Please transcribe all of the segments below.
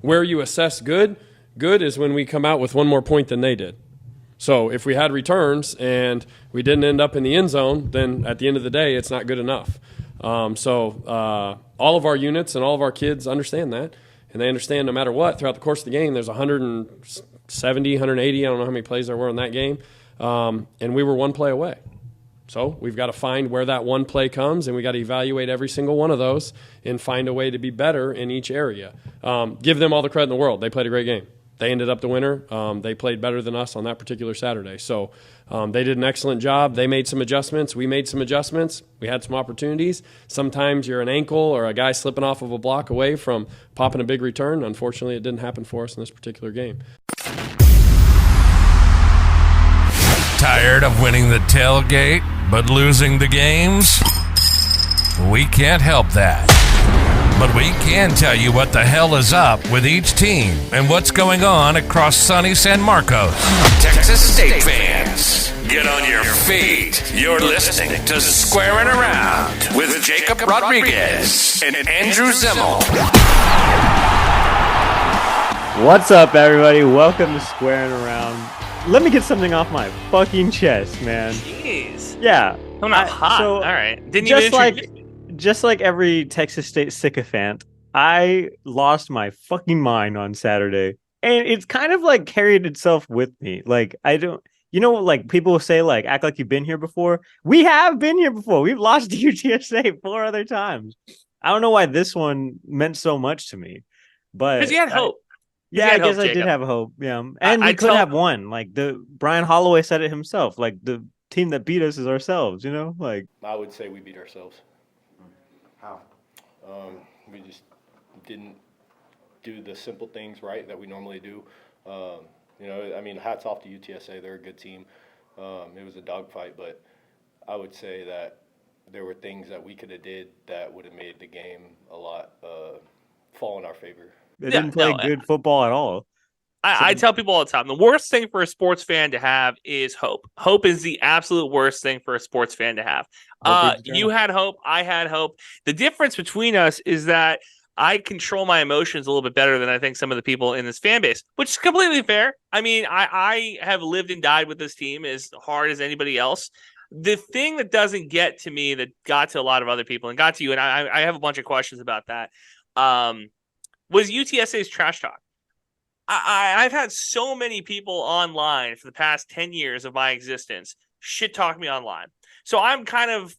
Where you assess good is when we come out with one more point than they did. So if we had returns and we didn't end up in the end zone, then at the end of the day, it's not good enough. So all of our units and all of our kids understand that, and they understand no matter what, throughout the course of the game, there's 170, 180, I don't know how many plays there were in that game, and we were one play away. So we've got to find where that one play comes, and we got to evaluate every single one of those and find a way to be better in each area. Give them all the credit in the world. They played a great game. They ended up the winner. They played better than us on that particular Saturday. So they did an excellent job. They made some adjustments. We made some adjustments. We had some opportunities. Sometimes you're an ankle or a guy slipping off of a block away from popping a big return. Unfortunately, it didn't happen for us in this particular game. Tired of winning the tailgate but losing the games? We can't help that. But we can tell you what the hell is up with each team and what's going on across sunny San Marcos. Texas State fans, get on your feet. You're listening to Squarin Around with Jakob Rodriguez and Andrew Zimmel. What's up, everybody? Welcome to Squarin Around. Let me get something off my fucking chest, man. Jeez. Yeah. I'm not hot. So, all right. Didn't just like every Texas State sycophant, I lost my fucking mind on Saturday. And it's kind of like carried itself with me. Like, I don't, like people say, like, act like you've been here before. We have been here before. We've lost to UTSA 4 other times. I don't know why this one meant so much to me. But because you had hope. I guess I did have hope. Yeah. And we could have won. Like, Brian Holloway said it himself. Like, the team that beat us is ourselves, Like, I would say we beat ourselves. How? We just didn't do the simple things right that we normally do. Hats off to UTSA. They're a good team. It was a dogfight, but I would say that there were things that we could have did that would have made the game a lot fall in our favor. They didn't play good football at all. I tell people all the time, the worst thing for a sports fan to have is hope. Hope is the absolute worst thing for a sports fan to have. You had hope. I had hope. The difference between us is that I control my emotions a little bit better than I think some of the people in this fan base, which is completely fair. I mean, I have lived and died with this team as hard as anybody else. The thing that doesn't get to me that got to a lot of other people and got to you, and I have a bunch of questions about that, was UTSA's trash talk. I've had so many people online for the past 10 years of my existence shit talk me online. So I'm kind of,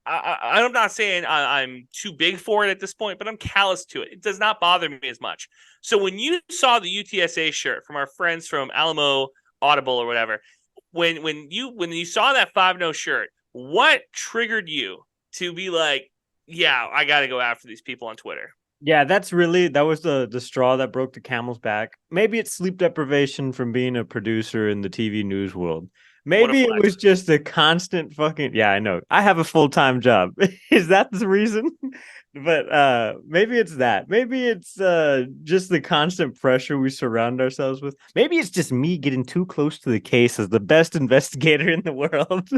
I'm not saying I'm too big for it at this point, but I'm callous to it. It does not bother me as much. So when you saw the UTSA shirt from our friends from Alamo Audible or whatever, when you saw that 5-0 shirt, what triggered you to be like, yeah, I got to go after these people on Twitter? Yeah, that was the straw that broke the camel's back. Maybe it's sleep deprivation from being a producer in the TV news world. Maybe it was just a constant fucking... Yeah, I know. I have a full-time job. Is that the reason? But maybe it's that. Maybe it's just the constant pressure we surround ourselves with. Maybe it's just me getting too close to the case as the best investigator in the world.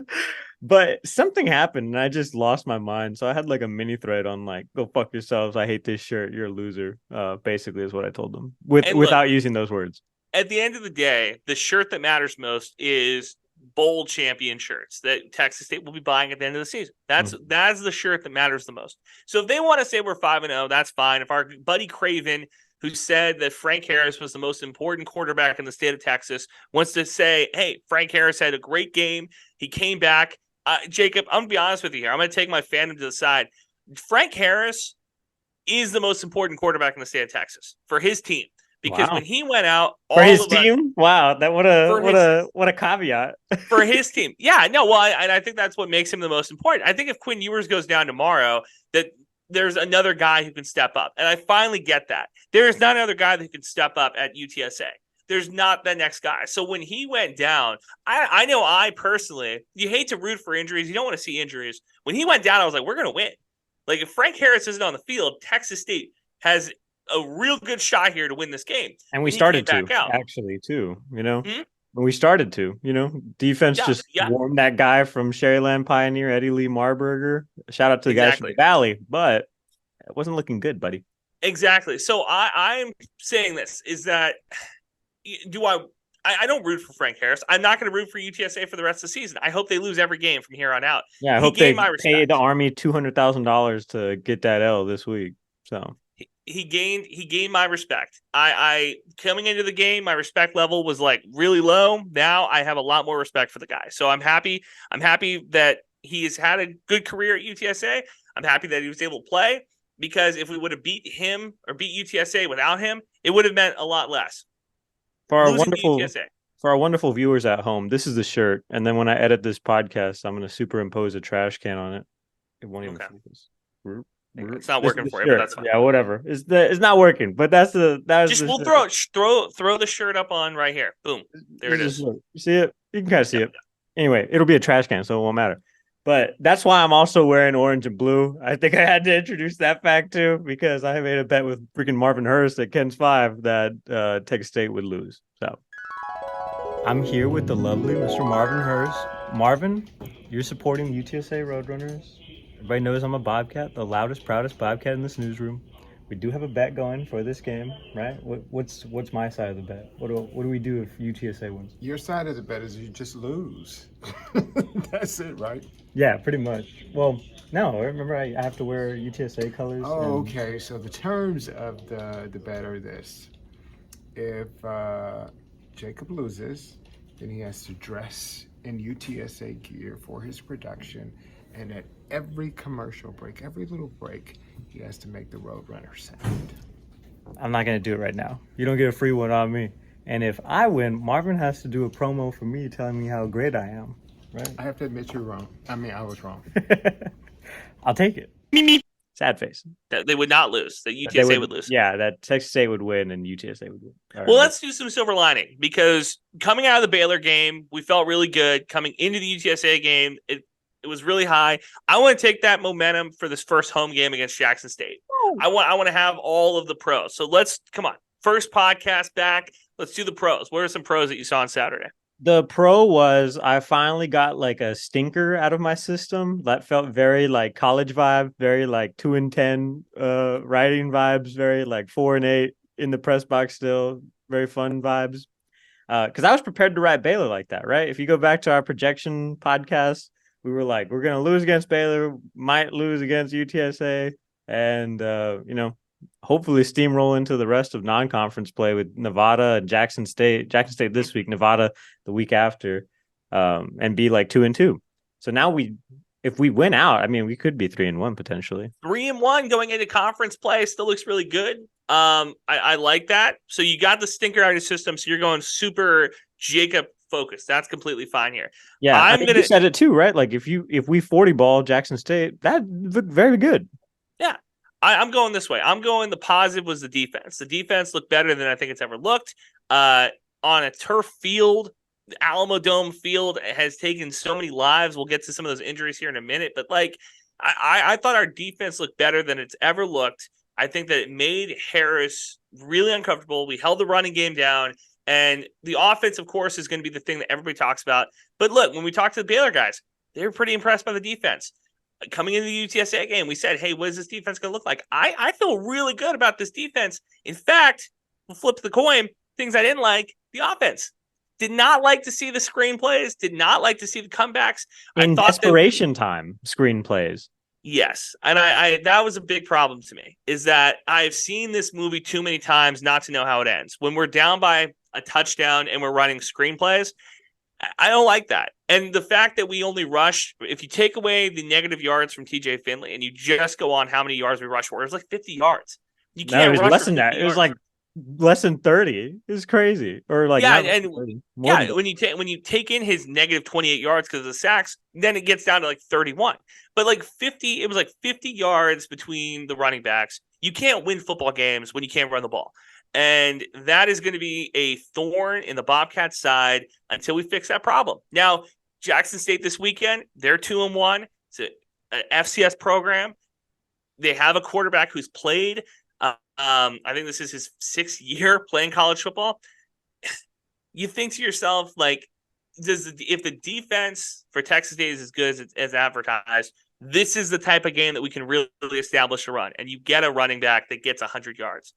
But something happened and I just lost my mind. So I had like a mini thread on like, go fuck yourselves. I hate this shirt. You're a loser. Basically is what I told them without using those words. At the end of the day, the shirt that matters most is bowl champion shirts that Texas State will be buying at the end of the season. That's the shirt that matters the most. So if they want to say we're 5-0, that's fine. If our buddy Craven, who said that Frank Harris was the most important quarterback in the state of Texas, wants to say, hey, Frank Harris had a great game. He came back. Jacob, I'm going to be honest with you here. I'm going to take my fandom to the side. Frank Harris is the most important quarterback in the state of Texas for his team. Because when he went out, for his team, wow, that what a caveat for his team. Yeah, no, well, and I think that's what makes him the most important. I think if Quinn Ewers goes down tomorrow, that there's another guy who can step up, and I finally get that there is not another guy that can step up at UTSA. There's not the next guy. So when he went down, I know I personally, you hate to root for injuries, you don't want to see injuries. When he went down, I was like, we're gonna win. Like if Frank Harris isn't on the field, Texas State has a real good shot here to win this game. And we started to, actually, too, we started to, defense warmed that guy from Sherryland Pioneer, Eddie Lee Marburger. Shout out to the guys from the Valley, but it wasn't looking good, buddy. Exactly. So I'm saying this is that I don't root for Frank Harris. I'm not going to root for UTSA for the rest of the season. I hope they lose every game from here on out. Yeah, I hope they pay the Army $200,000 to get that L this week. So he gained my respect. I coming into the game, my respect level was like really low. Now I have a lot more respect for the guy. So I'm happy. I'm happy that he has had a good career at UTSA. I'm happy that he was able to play, because if we would have beat him or beat UTSA without him, it would have meant a lot less. For our wonderful viewers at home, this is the shirt, and then when I edit this podcast, I'm going to superimpose a trash can on it. It won't even focus. It's not working for you, but that's fine. Yeah, whatever. It's not working, but we'll throw the shirt up on right here. Boom, there it is. You see it? You can kind of see it. Anyway, it'll be a trash can, so it won't matter. But that's why I'm also wearing orange and blue. I think I had to introduce that fact too, because I made a bet with freaking Marvin Hurst at Ken's 5 that Texas State would lose. So I'm here with the lovely Mr. Marvin Hurst. Marvin, you're supporting UTSA Roadrunners. Everybody knows I'm a Bobcat, the loudest, proudest Bobcat in this newsroom. We do have a bet going for this game, right? What's my side of the bet? What do we do if UTSA wins? Your side of the bet is you just lose. That's it, right? Yeah, pretty much. Well, no, remember I have to wear UTSA colors. Oh, okay. So the terms of the bet are this. If Jakob loses, then he has to dress in UTSA gear for his production. And at every commercial break, every little break, he has to make the Roadrunner sound. I'm not going to do it right now. You don't get a free one on me. And if I win, Marvin has to do a promo for me telling me how great I am. Right? I have to admit you're wrong. I mean, I was wrong. I'll take it. Sad face. They would not lose. That UTSA would lose. Yeah, that Texas State would win and UTSA would win. Well, let's do some silver lining, because coming out of the Baylor game, we felt really good. Coming into the UTSA game, it was really high. I want to take that momentum for this first home game against Jackson State. I want to have all of the pros. So come on. First podcast back. Let's do the pros. What are some pros that you saw on Saturday? The pro was I finally got like a stinker out of my system. That felt very like college vibe, very like 2-10 writing vibes, very like 4-8 in the press box still, very fun vibes. Because I was prepared to write Baylor like that, right? If you go back to our projection podcast, we were like, we're going to lose against Baylor, might lose against UTSA, and, hopefully steamroll into the rest of non-conference play with Nevada and Jackson State this week, Nevada the week after, and be like 2-2. So now if we win out, I mean, we could be 3-1 potentially. 3-1 going into conference play still looks really good. I like that. So you got the stinker out of your system. So you're going super Jakob focused. That's completely fine here. Yeah, you said it too, right? Like if we 40 ball Jackson State, that looked very good. Yeah. I'm going this way. I'm going the positive was the defense. The defense looked better than I think it's ever looked. On a turf field, the Alamo Dome field has taken so many lives. We'll get to some of those injuries here in a minute. But I thought our defense looked better than it's ever looked. I think that it made Harris really uncomfortable. We held the running game down. And the offense, of course, is going to be the thing that everybody talks about. But look, when we talked to the Baylor guys, they were pretty impressed by the defense. Coming into the UTSA game, we said, hey, what is this defense going to look like? I feel really good about this defense. In fact, we'll flip the coin. Things I didn't like, the offense. Did not like to see the screenplays. Did not like to see the comebacks. In desperation time, screenplays. Yes. And I that was a big problem to me, is that I've seen this movie too many times not to know how it ends. When we're down by a touchdown and we're running screenplays, I don't like that. And the fact that we only rush, if you take away the negative yards from TJ Finley and you just go on how many yards we rush for, it was like 50 yards. You can't it was less than that. It was like less than 30. It was crazy. Or like when you take in his negative 28 yards because of the sacks, then it gets down to like 31. But like 50, it was like 50 yards between the running backs. You can't win football games when you can't run the ball. And that is going to be a thorn in the Bobcats side until we fix that problem. Now, Jackson State this weekend, they're 2-1. It's an FCS program. They have a quarterback who's played. I think this is his 6th year playing college football. You think to yourself, like, if the defense for Texas State is as good as advertised, this is the type of game that we can really establish a run, and you get a running back that gets 100 yards.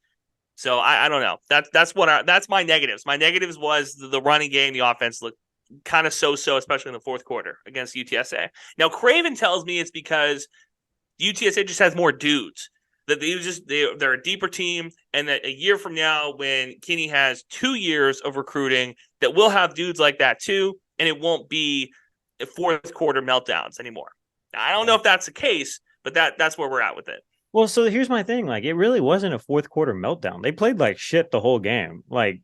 So I don't know. That's my negatives. My negatives was the running game. The offense looked kind of so-so, especially in the fourth quarter against UTSA. Now Craven tells me it's because UTSA just has more dudes. That they're a deeper team, and that a year from now, when Kinney has 2 years of recruiting, that we'll have dudes like that too, and it won't be fourth quarter meltdowns anymore. Now, I don't know if that's the case, but that's where we're at with it. Well, so here's my thing. Like, it really wasn't a fourth quarter meltdown. They played like shit the whole game. Like,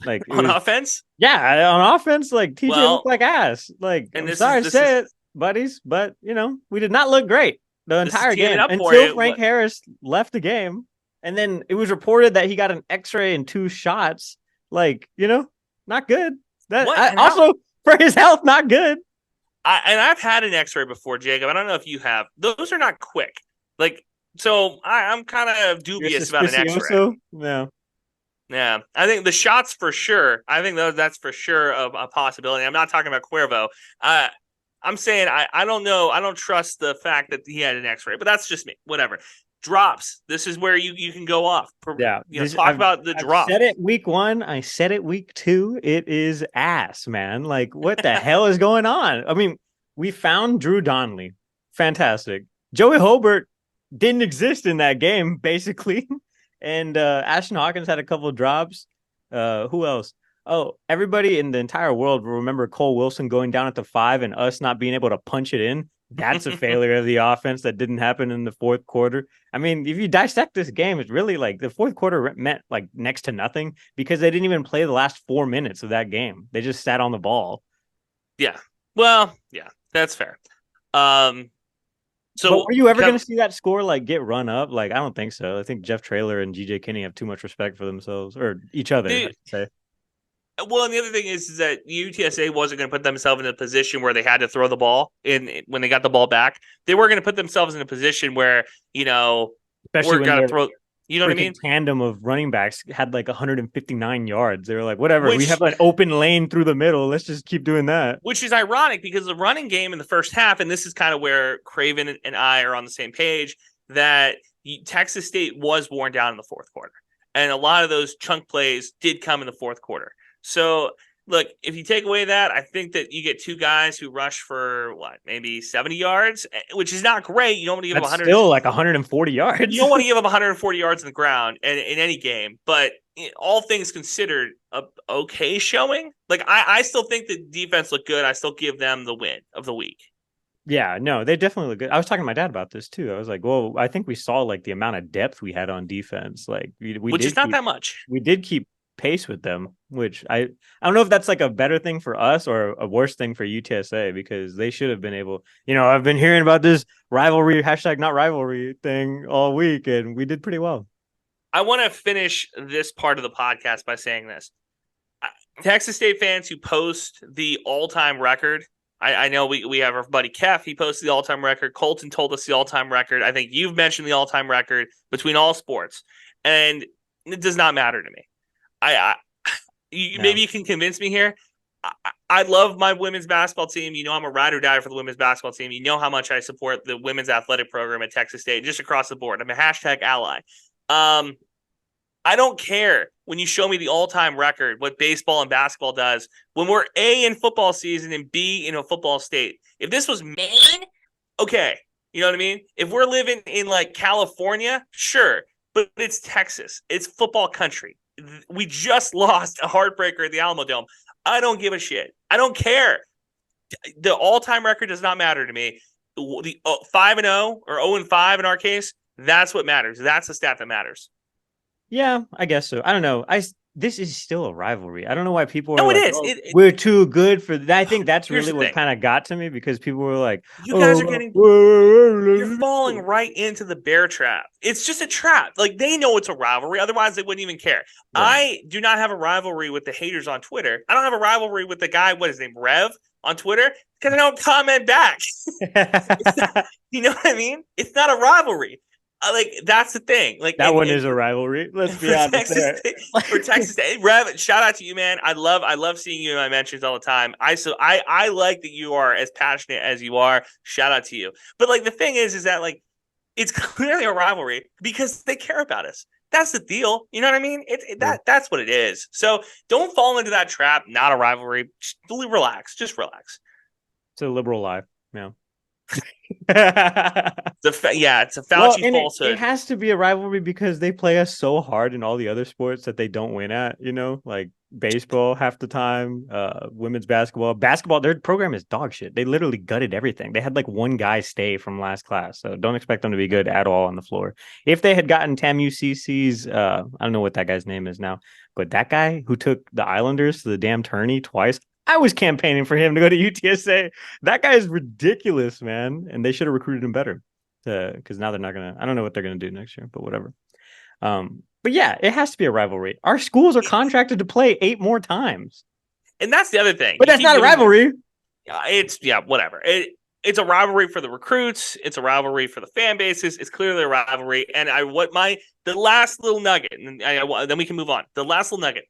like on offense. Yeah, on offense, like TJ looked like ass. Like, I'm sorry to say it, buddies, but we did not look great the entire game until Frank Harris left the game, and then it was reported that he got an X-ray and 2 shots. Like, not good. Also for his health, not good. I've had an X-ray before, Jacob. I don't know if you have. Those are not quick. Like. So I'm kind of dubious about an X-ray. Yeah. I think the shots for sure. I think that's for sure a possibility. I'm not talking about Cuervo. I'm saying I don't know. I don't trust the fact that he had an X-ray, but that's just me. Whatever. Drops. This is where you can go off. Yeah. Talk about the drop. I said it week 1. I said it week 2. It is ass, man. Like, what the hell is going on? I mean, we found Drew Donnelly. Fantastic. Joey Hobart didn't exist in that game, basically. And Ashton Hawkins had a couple of drops. Who else? Oh, everybody in the entire world will remember Cole Wilson going down at the 5 and us not being able to punch it in. That's a failure of the offense that didn't happen in the fourth quarter. I mean, if you dissect this game, it's really like the fourth quarter meant like next to nothing because they didn't even play the last 4 minutes of that game. They just sat on the ball. Yeah. Well, yeah, that's fair. So but were you ever going to see that score like get run up? Like, I don't think so. I think Jeff Traylor and GJ Kinney have too much respect for themselves or each other, I should say. Well, and the other thing is that UTSA wasn't going to put themselves in a position where they had to throw the ball when they got the ball back. They were going to put themselves in a position where, especially we're going to throw. You know what I mean? Tandem of running backs had like 159 yards. They were like, whatever. We have an open lane through the middle. Let's just keep doing that. Which is ironic because the running game in the first half, and this is kind of where Craven and I are on the same page, that Texas State was worn down in the fourth quarter. And a lot of those chunk plays did come in the fourth quarter. So, look, if you take away that, I think that you get 2 guys who rush for maybe 70 yards, which is not great. You don't want to give them 100. Still like 140 yards. You don't want to give them 140 yards in the ground in any game, but all things considered, a okay showing. Like I still think the defense looked good. I still give them the win of the week. Yeah, no, they definitely look good. I was talking to my dad about this too. I was like, well, I think we saw like the amount of depth we had on defense. Like which is not that much. We did keep pace with them, which I don't know if that's like a better thing for us or a worse thing for UTSA because they should have been able, I've been hearing about this rivalry, #NotRivalry thing all week, and we did pretty well. I want to finish this part of the podcast by saying this. Texas State fans who post the all-time record, I know we have our buddy Kef, he posted the all-time record. Colton told us the all-time record. I think you've mentioned the all-time record between all sports, and it does not matter to me. Maybe you can convince me here. I love my women's basketball team. I'm a ride or die for the women's basketball team. You know how much I support the women's athletic program at Texas State, just across the board. I'm a #ally. I don't care when you show me the all-time record, what baseball and basketball does when we're A in football season and B in a football state. If this was Maine, okay. You know what I mean? If we're living in like California, sure. But it's Texas. It's football country. We just lost a heartbreaker at the Alamo Dome. I don't give a shit. I don't care. The all-time record does not matter to me. The 5-0 or 0-5 in our case, that's what matters. That's the stat that matters. Yeah, I guess so. I don't know. This is still a rivalry. I don't know why people are no, like, it is. We're too good for that. I think that's really what kind of got to me because people were like, you guys are you're falling right into the bear trap. It's just a trap. Like they know it's a rivalry. Otherwise they wouldn't even care. Right. I do not have a rivalry with the haters on Twitter. I don't have a rivalry with the guy, what is his name? Rev on Twitter because I don't comment back. You know what I mean? It's not a rivalry. like that's the thing. Like that one is a rivalry. Let's be honest. For Texas State, Rev, shout out to you, man. I love seeing you in my mentions all the time. I like that you are as passionate as you are. Shout out to you. But like the thing is that like it's clearly a rivalry because they care about us. That's the deal. You know what I mean? That's what it is. So don't fall into that trap. Not a rivalry. Just relax. Just relax. It's a liberal life. Yeah. It's a Fauci falsehood. It has to be a rivalry because they play us so hard in all the other sports that they don't win at, like baseball half the time, women's basketball, their program is dog shit. They literally gutted everything. They had like one guy stay from last class, so don't expect them to be good at all on the floor. If they had gotten TAMU-CC's, I don't know what that guy's name is now, but that guy who took the Islanders to the damn tourney twice, I was campaigning for him to go to UTSA. That guy is ridiculous, man. And they should have recruited him better. Because now they're not going to... I don't know what they're going to do next year, but whatever. But yeah, it has to be a rivalry. Our schools are contracted to play 8 more times. And that's the other thing. But that's not a rivalry. Whatever. It's a rivalry for the recruits. It's a rivalry for the fan bases. It's clearly a rivalry. And the last little nugget, and then we can move on. The last little nugget.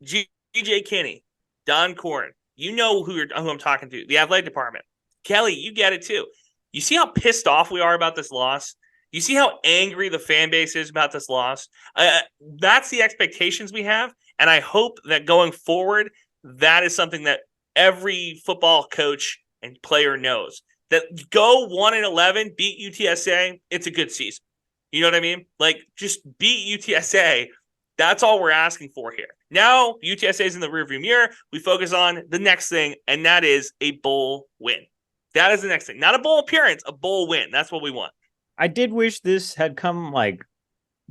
GJ Kinney. Don Corn, you know who I'm talking to, the athletic department. Kelly, you get it too. You see how pissed off we are about this loss? You see how angry the fan base is about this loss? That's the expectations we have, and I hope that going forward, that is something that every football coach and player knows. That go 1-11, beat UTSA, it's a good season. You know what I mean? Like, just beat UTSA. That's all we're asking for here. Now, UTSA is in the rearview mirror. We focus on the next thing, and that is a bowl win. That is the next thing. Not a bowl appearance, a bowl win. That's what we want. I did wish this had come, like,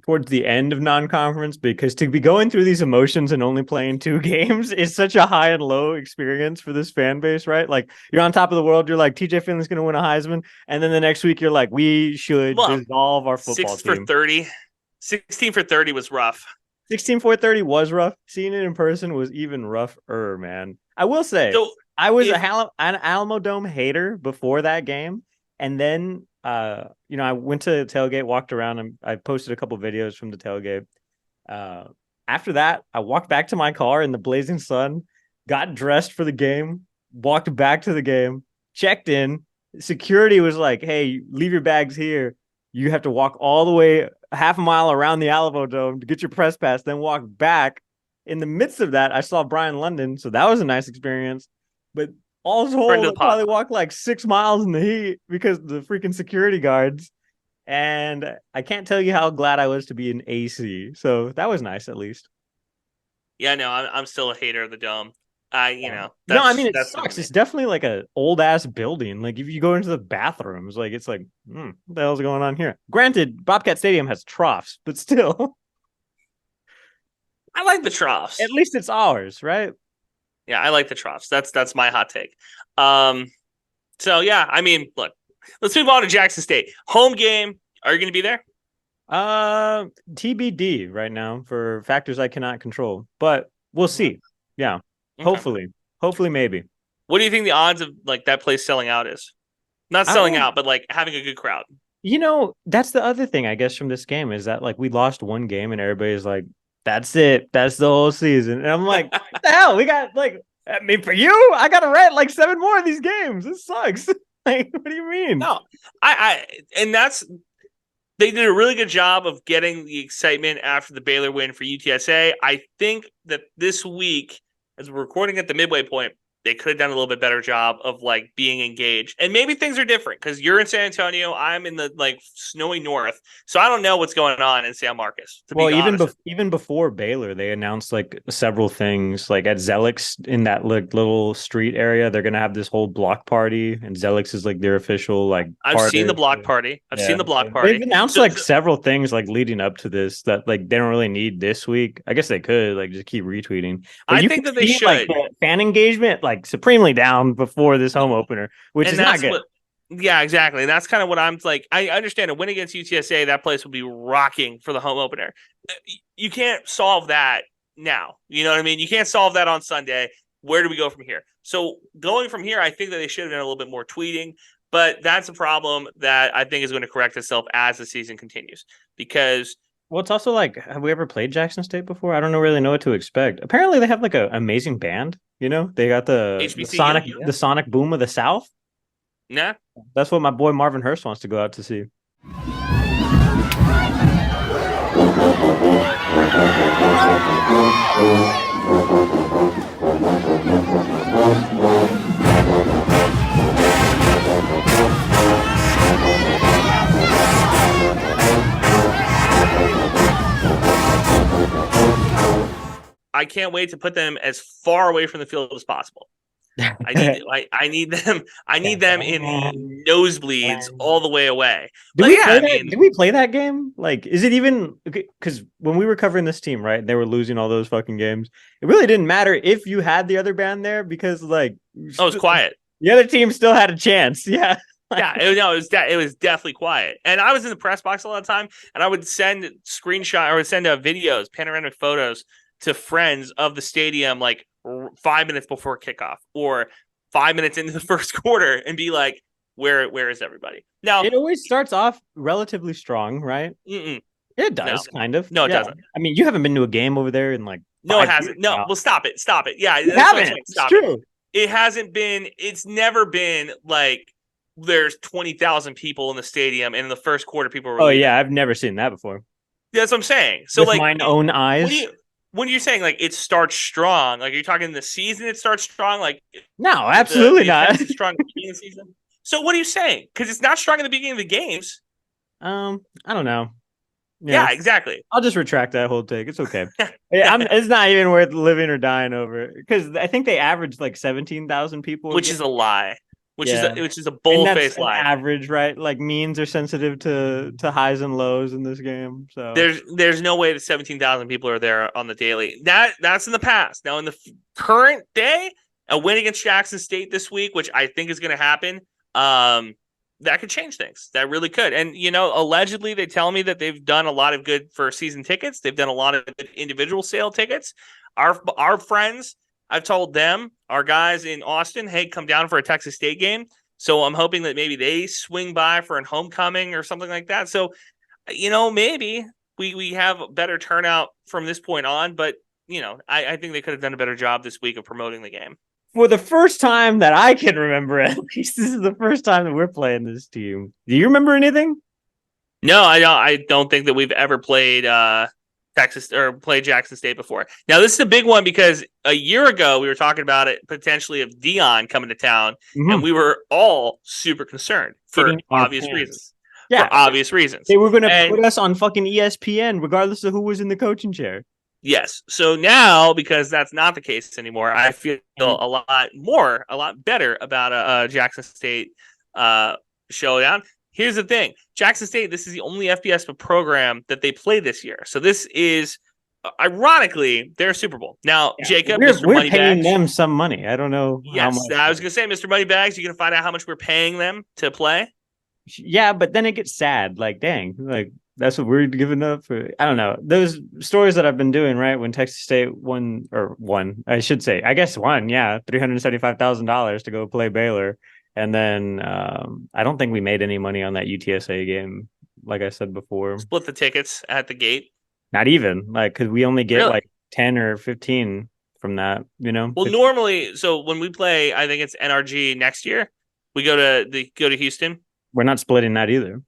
towards the end of non-conference, because to be going through these emotions and only playing 2 games is such a high and low experience for this fan base, right? Like, you're on top of the world. You're like, TJ Finley's going to win a Heisman. And then the next week, you're like, we should dissolve our football team. 16 for 30 was rough. 16-4-30 was rough. Seeing it in person was even rougher, man. I will say, I was an Alamo Dome hater before that game. And then, I went to the tailgate, walked around, and I posted a couple videos from the tailgate. After that, I walked back to my car in the blazing sun, got dressed for the game, walked back to the game, checked in. Security was like, hey, leave your bags here. You have to walk all the way half a mile around the Alamo Dome to get your press pass, then walk back. In the midst of that, I saw Brian London, so that was a nice experience. But all told, I probably walked like 6 miles in the heat because of the freaking security guards. And I can't tell you how glad I was to be in AC. So that was nice, at least. Yeah, no, I'm still a hater of the Dome. It sucks. It's definitely like an old ass building. Like if you go into the bathrooms, like it's like, what the hell's going on here? Granted, Bobcat Stadium has troughs, but still. I like the troughs. At least it's ours, right? Yeah, I like the troughs. That's my hot take. So yeah, I mean, look, let's move on to Jackson State. Home game. Are you going to be there? TBD right now for factors I cannot control, but we'll see. Yeah. Okay. Hopefully, maybe. What do you think the odds of like that place selling out is? Not selling out, but like having a good crowd. That's the other thing, I guess, from this game is that like we lost one game and everybody's like, that's it. That's the whole season. And I'm like, what the hell? We got like, I mean, for you, I got to rent like 7 more of these games. This sucks. Like, what do you mean? No, they did a really good job of getting the excitement after the Baylor win for UTSA. I think that this week, as we're recording at the midway point, they could have done a little bit better job of like being engaged. And maybe things are different because you're in San Antonio. I'm in the like snowy north. So I don't know what's going on in San Marcos. Even before Baylor, they announced like several things like at Zelix in that like little street area. They're going to have this whole block party and Zelix is like their official like I've seen the block party. They've announced like several things like leading up to this that like they don't really need this week. I guess they could like just keep retweeting. But I think that they should. Like, fan engagement like supremely down before this home opener, which is not good. Yeah, exactly. And that's kind of what I'm like. I understand a win against UTSA, that place will be rocking for the home opener. You can't solve that now. You know what I mean? You can't solve that on Sunday. Where do we go from here? So going from here, I think that they should have done a little bit more tweeting. But that's a problem that I think is going to correct itself as the season continues. Because well, it's also like, have we ever played Jackson State before? I don't really know what to expect. Apparently, they have like an amazing band. You know, they got the HBCU, the sonic boom of the South. nah. That's what my boy Marvin Hurst wants to go out to see. I can't wait to put them as far away from the field as possible. I need them in the nosebleeds all the way away. Did we play that game? Like, is it even because when we were covering this team, right? They were losing all those fucking games. It really didn't matter if you had the other band there because, like, it was quiet. The other team still had a chance. Yeah. It was definitely quiet. And I was in the press box a lot of time, and I would send videos, panoramic photos to friends of the stadium, like 5 minutes before kickoff or 5 minutes into the first quarter, and be like, where is everybody? Now, it always starts off relatively strong, right? It does, kind of. No, it doesn't. I mean, you haven't been to a game over there in like no, it hasn't. No, well, stop it. Yeah, you haven't. It's true. It hasn't been. It's never been like there's 20,000 people in the stadium, and in the first quarter, people were. Oh yeah, I've never seen that before. That's what I'm saying. So, with like, mine own eyes. When you're saying like it starts strong, like you're talking the season, it starts strong. Like, no, absolutely not. It's strong at the beginning of the season. So what are you saying? Because it's not strong at the beginning of the games. I don't know. Yeah, exactly. I'll just retract that whole take. It's okay. It's not even worth living or dying over because I think they averaged like 17,000 people, which is a lie. Which is a bull-faced lie. Average, right? Like means are sensitive to highs and lows in this game. So there's no way that 17,000 people are there on the daily. That's in the past. Now in the current day, a win against Jackson State this week, which I think is going to happen, that could change things. That really could. And allegedly they tell me that they've done a lot of good for season tickets. They've done a lot of good individual sale tickets. Our friends, I've told them, our guys in Austin, hey, come down for a Texas State game. So I'm hoping that maybe they swing by for a homecoming or something like that. So, maybe we have a better turnout from this point on. But, I think they could have done a better job this week of promoting the game. For the first time that I can remember, at least, this is the first time that we're playing this team. Do you remember anything? No, I don't think that we've ever played Texas or play Jackson State before. Now this is a big one because a year ago we were talking about it potentially of Dion coming to town, and we were all super concerned for obvious reasons. Yeah, for obvious reasons. They were going to put us on fucking ESPN regardless of who was in the coaching chair. Yes. So now, because that's not the case anymore, I feel a lot better about a Jackson State showdown. Here's the thing. Jackson State, this is the only FBS program that they play this year. So this is, ironically, their Super Bowl. Now, Jacob, we're paying them some money. I don't know how much. I was going to say, Mr. Moneybags, you're going to find out how much we're paying them to play? Yeah, but then it gets sad. Like, dang, like that's what we're giving up for. I don't know. Those stories that I've been doing, right? When Texas State won, $375,000 to go play Baylor. And then I don't think we made any money on that UTSA game, like I said before. Split the tickets at the gate? Not even, because we only get like 10 or 15 from that, Well, 15. Normally, so when we play, I think it's NRG next year, we go to Houston. We're not splitting that either.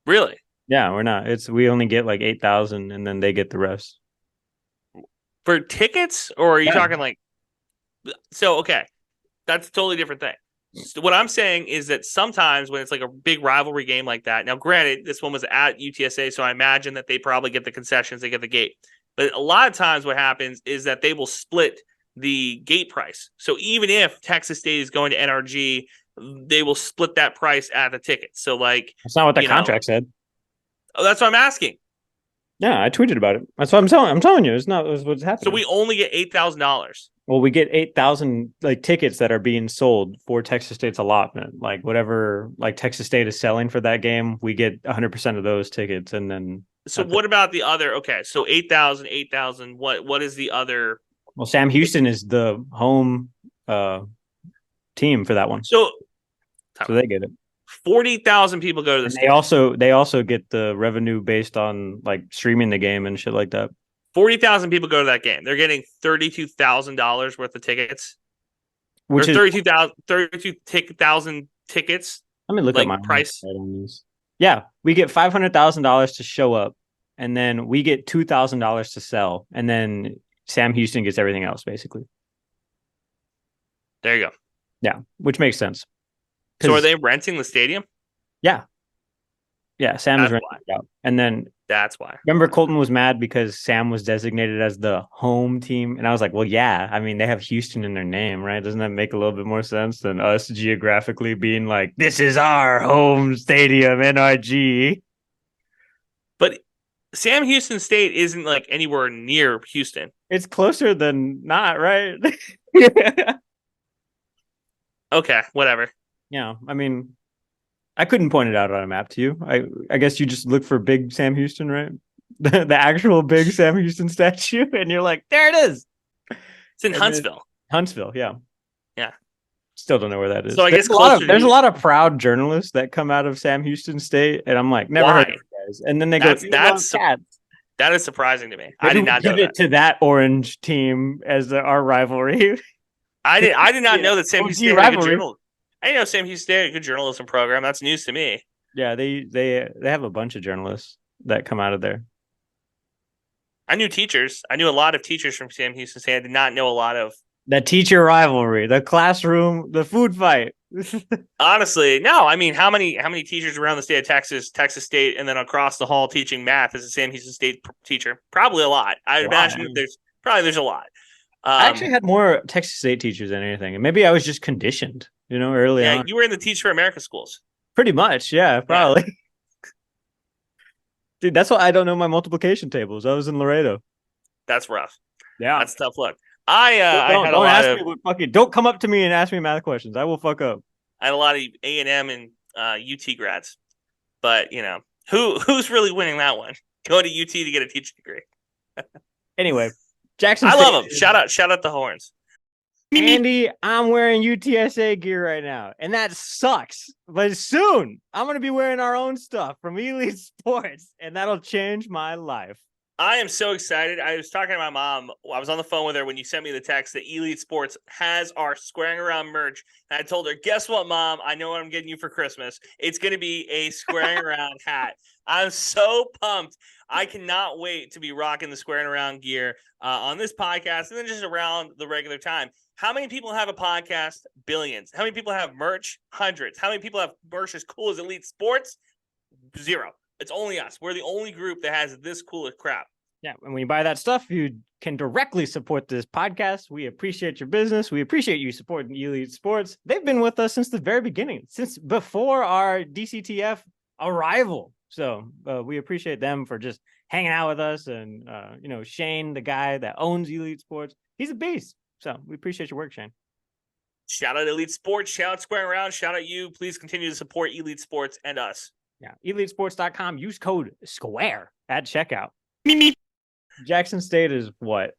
Really? Yeah, we're not. We only get like 8,000 and then they get the rest. For tickets? Or are you talking like... So, okay. That's a totally different thing. So what I'm saying is that sometimes when it's like a big rivalry game like that, now granted, this one was at UTSA, so I imagine that they probably get the concessions, they get the gate. But a lot of times what happens is that they will split the gate price. So even if Texas State is going to NRG, they will split that price at the ticket. So like... That's not what the contract said. Oh, that's what I'm asking. Yeah, I tweeted about it. That's what I'm telling you. It's what's happening. So we only get $8,000. Well, we get 8,000 tickets that are being sold for Texas State's allotment. Like whatever Texas State is selling for that game, we get 100% of those tickets. And then so what about the other? Okay, so 8,000. What is the other? Well, Sam Houston is the home team for that one. So they get it. 40,000 people go to the And stadium. they also get the revenue based on like streaming the game and shit like that. 40,000 people go to that game. They're getting $32,000 worth of tickets. Which or is 32,000 tickets. Let me look at my price. Yeah, we get $500,000 to show up, and then we get $2,000 to sell, and then Sam Houston gets everything else, basically. There you go. Yeah, which makes sense. So are they renting the stadium? Yeah. Yeah, Sam is renting it out. And then that's why. Remember Colton was mad because Sam was designated as the home team? And I was like, well, yeah. I mean, they have Houston in their name, right? Doesn't that make a little bit more sense than us geographically being like, this is our home stadium, NRG? But Sam Houston State isn't like anywhere near Houston. It's closer than not, right? Okay, whatever. Yeah, I mean, I couldn't point it out on a map to you. I guess you just look for big Sam Houston, right? The actual big Sam Houston statue, and you're like, there it is. It's in Huntsville. Huntsville, yeah. Yeah. Still don't know where that is. So I guess there's a lot of proud journalists that come out of Sam Houston State, and I'm like, never heard of you guys. And then they go, that is surprising to me. Maybe I did not know give it to that orange team as our rivalry. I did not know that Sam Houston State had a good journalism. I didn't know Sam Houston State had a good journalism program. That's news to me. Yeah, they have a bunch of journalists that come out of there. I knew teachers. I knew a lot of teachers from Sam Houston State. I did not know a lot of the teacher rivalry, the classroom, the food fight. Honestly, no. I mean, how many teachers around the state of Texas, Texas State, and then across the hall teaching math as a Sam Houston State teacher? Probably a lot. I imagine there's a lot. I actually had more Texas State teachers than anything, and maybe I was just conditioned, early on. Yeah, you were in the Teach for America schools. Pretty much, yeah, probably. Yeah. Dude, that's why I don't know my multiplication tables. I was in Laredo. That's rough. Yeah, that's tough luck. Don't come up to me and ask me math questions. I will fuck up. I had a lot of A&M and UT grads, but who's really winning that one? Go to UT to get a teaching degree. Anyway, Jackson. I love them. Shout out the Horns. Andy, I'm wearing UTSA gear right now, and that sucks. But soon, I'm going to be wearing our own stuff from Elite Sports, and that'll change my life. I am so excited. I was talking to my mom. I was on the phone with her when you sent me the text that Elite Sports has our Squaring Around merch. And I told her, guess what, Mom? I know what I'm getting you for Christmas. It's going to be a Squaring Around hat. I'm so pumped. I cannot wait to be rocking the Squaring Around gear on this podcast and then just around the regular time. How many people have a podcast? Billions. How many people have merch? Hundreds. How many people have merch as cool as Elite Sports? Zero. It's only us. We're the only group that has this cool crap. Yeah, and when you buy that stuff, you can directly support this podcast. We appreciate your business. We appreciate you supporting Elite Sports. They've been with us since the very beginning, since before our DCTF arrival. So we appreciate them for just hanging out with us. And, Shane, the guy that owns Elite Sports, he's a beast. So we appreciate your work, Shane. Shout out Elite Sports. Shout out Squaring Around. Shout out you. Please continue to support Elite Sports and us. Yeah, EliteSports.com. Use code SQUARE at checkout. Me. Jackson State is what?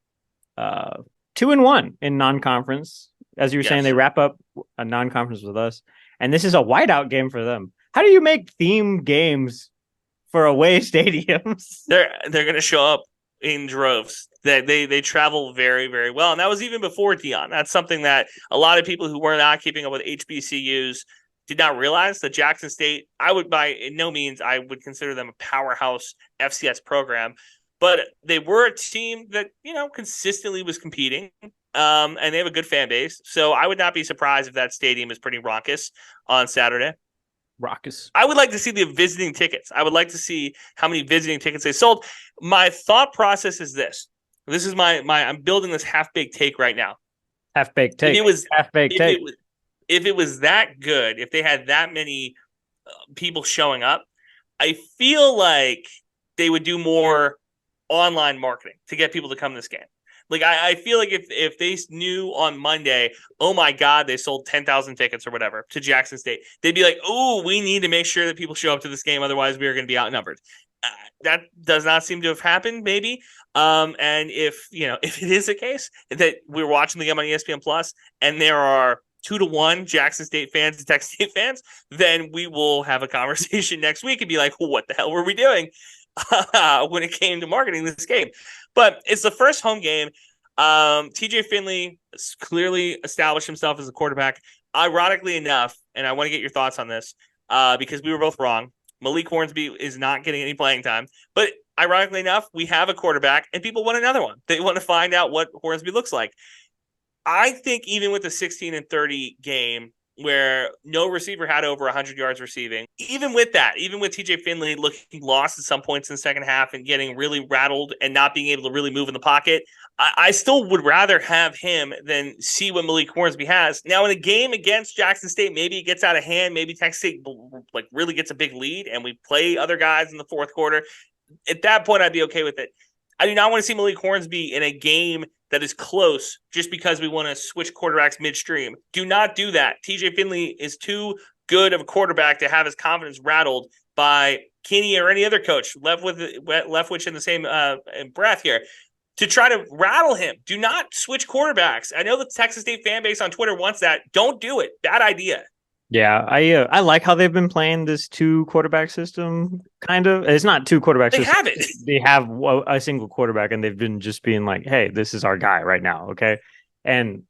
2-1 in non-conference. As you were saying, they wrap up a non-conference with us. And this is a whiteout game for them. How do you make theme games for away stadiums? They're going to show up in droves. They travel very, very well. And that was even before Dion. That's something that a lot of people who were not keeping up with HBCUs did not realize. That Jackson State, in no means I would consider them a powerhouse FCS program, but they were a team that, consistently was competing, and they have a good fan base. So I would not be surprised if that stadium is pretty raucous on Saturday. Raucous. I would like to see the visiting tickets. I would like to see how many visiting tickets they sold. My thought process is this. This is I'm building this half-baked take right now. Half-baked take. Half-baked take. If it was that good, if they had that many people showing up, I feel like they would do more online marketing to get people to come to this game. Like, I feel like if they knew on Monday, oh my God, they sold 10,000 tickets or whatever to Jackson State, they'd be like, oh, we need to make sure that people show up to this game. Otherwise, we are going to be outnumbered. That does not seem to have happened, maybe. And if it is the case that we're watching the game on ESPN Plus and there are 2-1 Jackson State fans and Texas State fans, then we will have a conversation next week and be like, well, what the hell were we doing when it came to marketing this game? But it's the first home game. TJ Finley has clearly established himself as a quarterback. Ironically enough, and I want to get your thoughts on this because we were both wrong. Malik Hornsby is not getting any playing time. But ironically enough, we have a quarterback and people want another one. They want to find out what Hornsby looks like. I think even with the 16-30 game where no receiver had over 100 yards receiving, even with that, even with TJ Finley looking lost at some points in the second half and getting really rattled and not being able to really move in the pocket, I still would rather have him than see what Malik Hornsby has. Now, in a game against Jackson State, maybe it gets out of hand. Maybe Texas State like really gets a big lead and we play other guys in the fourth quarter. At that point, I'd be okay with it. I do not want to see Malik Hornsby in a game that is close just because we want to switch quarterbacks midstream. Do not do that. TJ Finley is too good of a quarterback to have his confidence rattled by Kenny or any other coach, Leftwich in the same breath here, to try to rattle him. Do not switch quarterbacks. I know the Texas State fan base on Twitter wants that. Don't do it. Bad idea. Yeah, I like how they've been playing this 2 quarterback system. Kind of, it's not 2 quarterbacks. They have it. They have a single quarterback, and they've been just being like, "Hey, this is our guy right now." Okay, and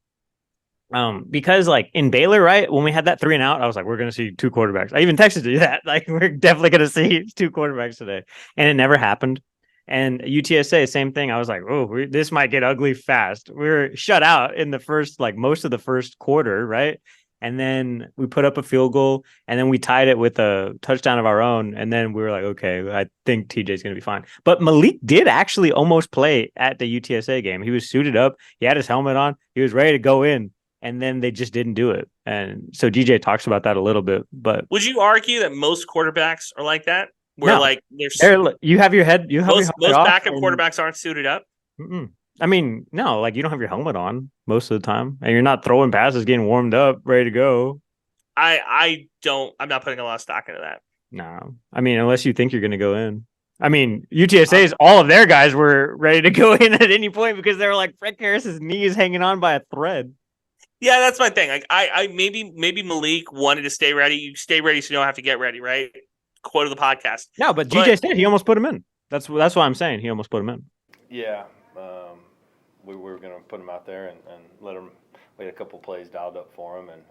because like in Baylor, right, when we had that 3 and out, I was like, "We're gonna see 2 quarterbacks." I even texted you that, like, we're definitely gonna see 2 quarterbacks today, and it never happened. And UTSA, same thing. I was like, "Oh, this might get ugly fast." We were shut out in the first, like most of the first quarter, right? And then we put up a field goal, and then we tied it with a touchdown of our own. And then we were like, okay, I think TJ's going to be fine. But Malik did actually almost play at the UTSA game. He was suited up. He had his helmet on. He was ready to go in. And then they just didn't do it. And so DJ talks about that a little bit. But would you argue that most quarterbacks are like that? Where no, like you have your head. Most backup quarterbacks aren't suited up. I mean, no, like you don't have your helmet on most of the time, and you're not throwing passes, getting warmed up, ready to go. I'm not putting a lot of stock into that. No, I mean, unless you think you're going to go in. I mean, UTSA's all of their guys were ready to go in at any point because they were like, Frank Harris's knee is hanging on by a thread. Yeah, that's my thing. Like, I maybe Malik wanted to stay ready. You stay ready so you don't have to get ready, right? Quote of the podcast. No, but GJ said he almost put him in. That's what I'm saying. He almost put him in. Yeah. We were going to put him out there and let him. We had a couple plays dialed up for him and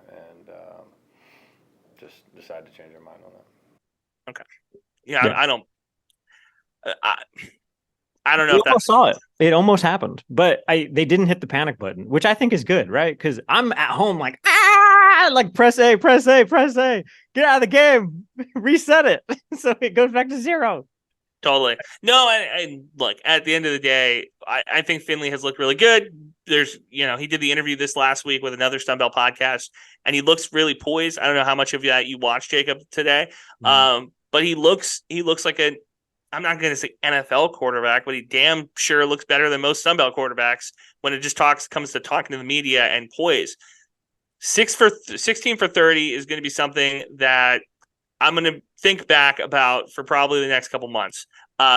just decided to change our mind on that. Okay. Yeah. I don't. I don't know. We almost saw it. It almost happened, but they didn't hit the panic button, which I think is good, right? Because I'm at home like like press A, get out of the game, reset it, so it goes back to 0. Totally. No, and look, at the end of the day, I think Finley has looked really good. There's, he did the interview this last week with another Sun Belt podcast, and he looks really poised. I don't know how much of that you watched, Jacob, today, but he looks like I'm not going to say NFL quarterback, but he damn sure looks better than most Sun Belt quarterbacks when it just comes to talking to the media and poise. 16 for 30 is going to be something that I'm going to think back about for probably the next couple months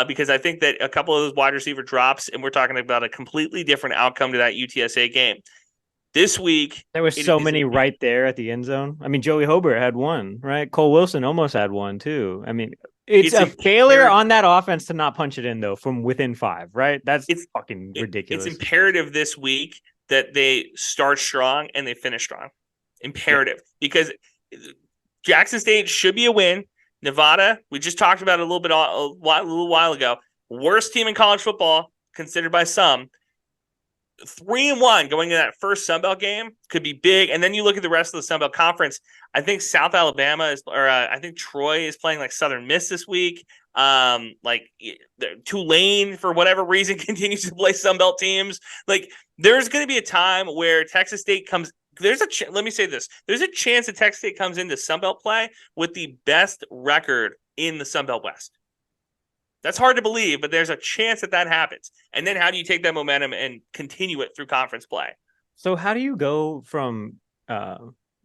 because I think that a couple of those wide receiver drops, and we're talking about a completely different outcome to that UTSA game. This week, there was so many right there at the end zone. I mean, Joey Hobart had one, right? Cole Wilson almost had one too. I mean, it's a failure on that offense to not punch it in though from within 5, right? It's fucking ridiculous. It's imperative this week that they start strong and they finish strong. Imperative because Jackson State should be a win. Nevada, we just talked about it a little while ago. Worst team in college football, considered by some. 3-1 going into that first Sun Belt game could be big. And then you look at the rest of the Sun Belt Conference. I think South Alabama I think Troy is playing like Southern Miss this week. Like Tulane, for whatever reason, continues to play Sun Belt teams. Like there's going to be a time where Texas State comes. Let me say this. There's a chance that Texas State comes into Sun Belt play with the best record in the Sun Belt West. That's hard to believe, but there's a chance that happens. And then how do you take that momentum and continue it through conference play? So how do you go from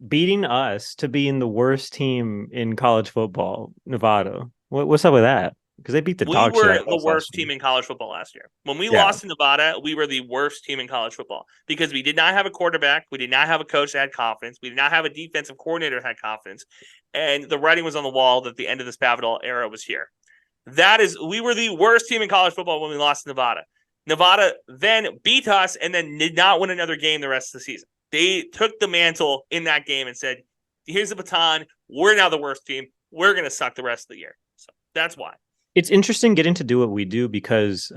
beating us to being the worst team in college football, Nevada? What's up with that? because they beat the We dog shit were out of the us worst last team year. in college football last year. When we Yeah. lost to Nevada, we were the worst team in college football because we did not have a quarterback. We did not have a coach that had confidence. We did not have a defensive coordinator that had confidence. And the writing was on the wall that the end of this Spavital era was here. We were the worst team in college football when we lost to Nevada. Nevada then beat us and then did not win another game the rest of the season. They took the mantle in that game and said, here's the baton. We're now the worst team. We're going to suck the rest of the year. So that's why. It's interesting getting to do what we do because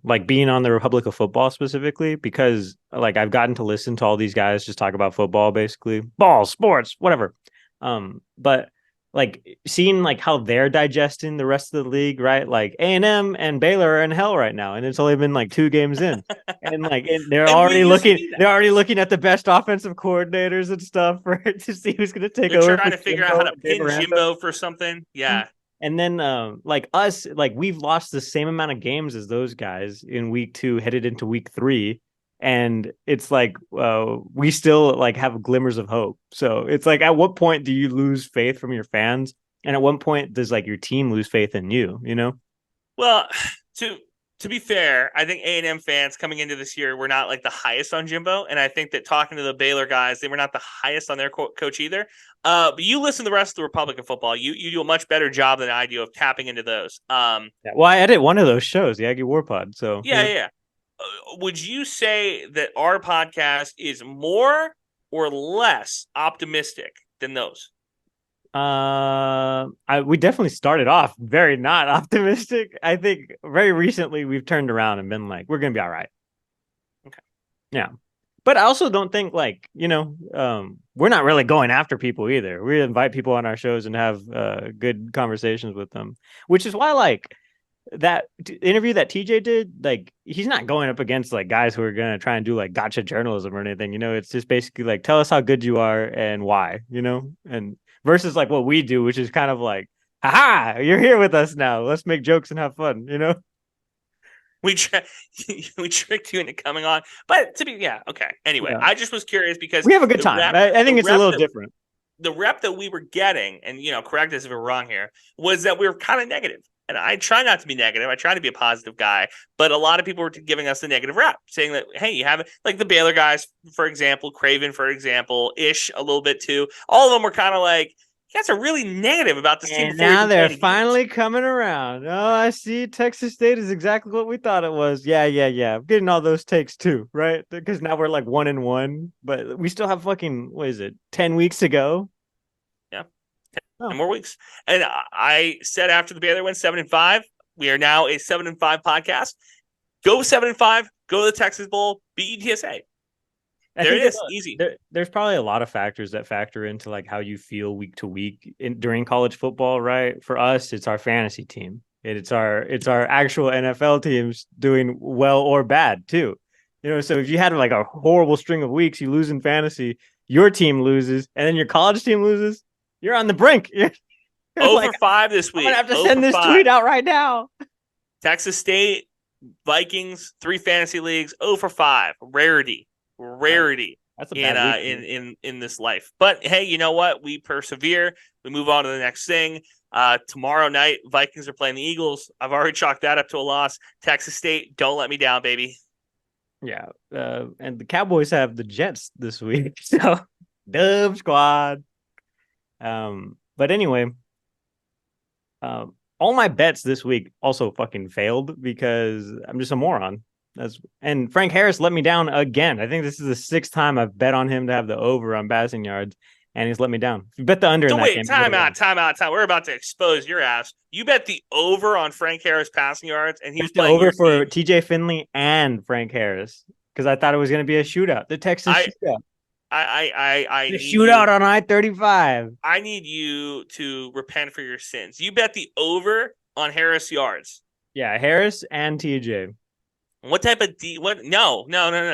like being on the Republic of Football specifically, because like I've gotten to listen to all these guys just talk about football, basically ball, sports, whatever. But like seeing like how they're digesting the rest of the league, right? Like A&M and Baylor are in hell right now, and it's only been like 2 games in, and like they're already looking at the best offensive coordinators and stuff for to see who's going to take over. They're trying to figure out how to pin Jimbo for something. Yeah. And then like us, like we've lost the same amount of games as those guys in week 2 headed into week 3. And it's like we still like have glimmers of hope. So it's like, at what point do you lose faith from your fans? And at what point does like your team lose faith in you, you know? Well, to be fair, I think A&M fans coming into this year were not like the highest on Jimbo. And I think that talking to the Baylor guys, they were not the highest on their coach either. But you listen to the rest of the Republic of Football. You do a much better job than I do of tapping into those. Yeah, well, I edit one of those shows, the Aggie War Pod. So yeah. Would you say that our podcast is more or less optimistic than those? We definitely started off very not optimistic. I think very recently we've turned around and been like, we're gonna be all right. Okay. Yeah. But I also don't think like, we're not really going after people either. We invite people on our shows and have good conversations with them, which is why like that interview that TJ did, like he's not going up against like guys who are going to try and do like gotcha journalism or anything, it's just basically like, tell us how good you are and why, and versus like what we do, which is kind of like, haha, you're here with us now. Let's make jokes and have fun, We tricked you into coming on, but okay. Anyway, yeah. I just was curious because we have a good time. I think it's a little different. The rep that we were getting, and correct us if we're wrong here, was that we were kind of negative. And I try not to be negative. I try to be a positive guy. But a lot of people were giving us the negative rep, saying that, hey, you have like the Baylor guys, for example, Craven, for example, Ish a little bit too. All of them were kind of like, you guys are really negative about this team. And now they're finally coming around. Oh, I see. Texas State is exactly what we thought it was. Yeah. I'm getting all those takes too, right? Because now we're like 1-1, but we still have fucking, 10 weeks to go? 10 more weeks. And I said after the Baylor win 7-5, we are now a 7-5 podcast. Go 7-5, go to the Texas Bowl, beat UTSA. There it is, easy. There's probably a lot of factors that factor into like how you feel week to week during college football, right? For us, it's our fantasy team. It's our actual NFL teams doing well or bad too. So if you had like a horrible string of weeks, you lose in fantasy, your team loses, and then your college team loses. You're on the brink. You're 0-5 this week. I'm going to have to send this tweet out right now. Texas State, Vikings, 3 fantasy leagues, 0-5. Rarity. That's a bad week, in this life. But hey, you know what? We persevere. We move on to the next thing. Tomorrow night, Vikings are playing the Eagles. I've already chalked that up to a loss. Texas State, don't let me down, baby. Yeah. And the Cowboys have the Jets this week. So, Dub Squad. But anyway, all my bets this week also fucking failed because I'm just a moron. And Frank Harris let me down again. I think this is the 6th time I've bet on him to have the over on passing yards, and he's let me down. If you bet the under in that game. Time out. We're about to expose your ass. You bet the over on Frank Harris passing yards, and he was playing over for TJ Finley and Frank Harris because I thought it was going to be a shootout. The Texas shootout. I shootout on I-35. I need you to repent for your sins. You bet the over on Harris yards. Yeah, Harris and TJ. What type of No.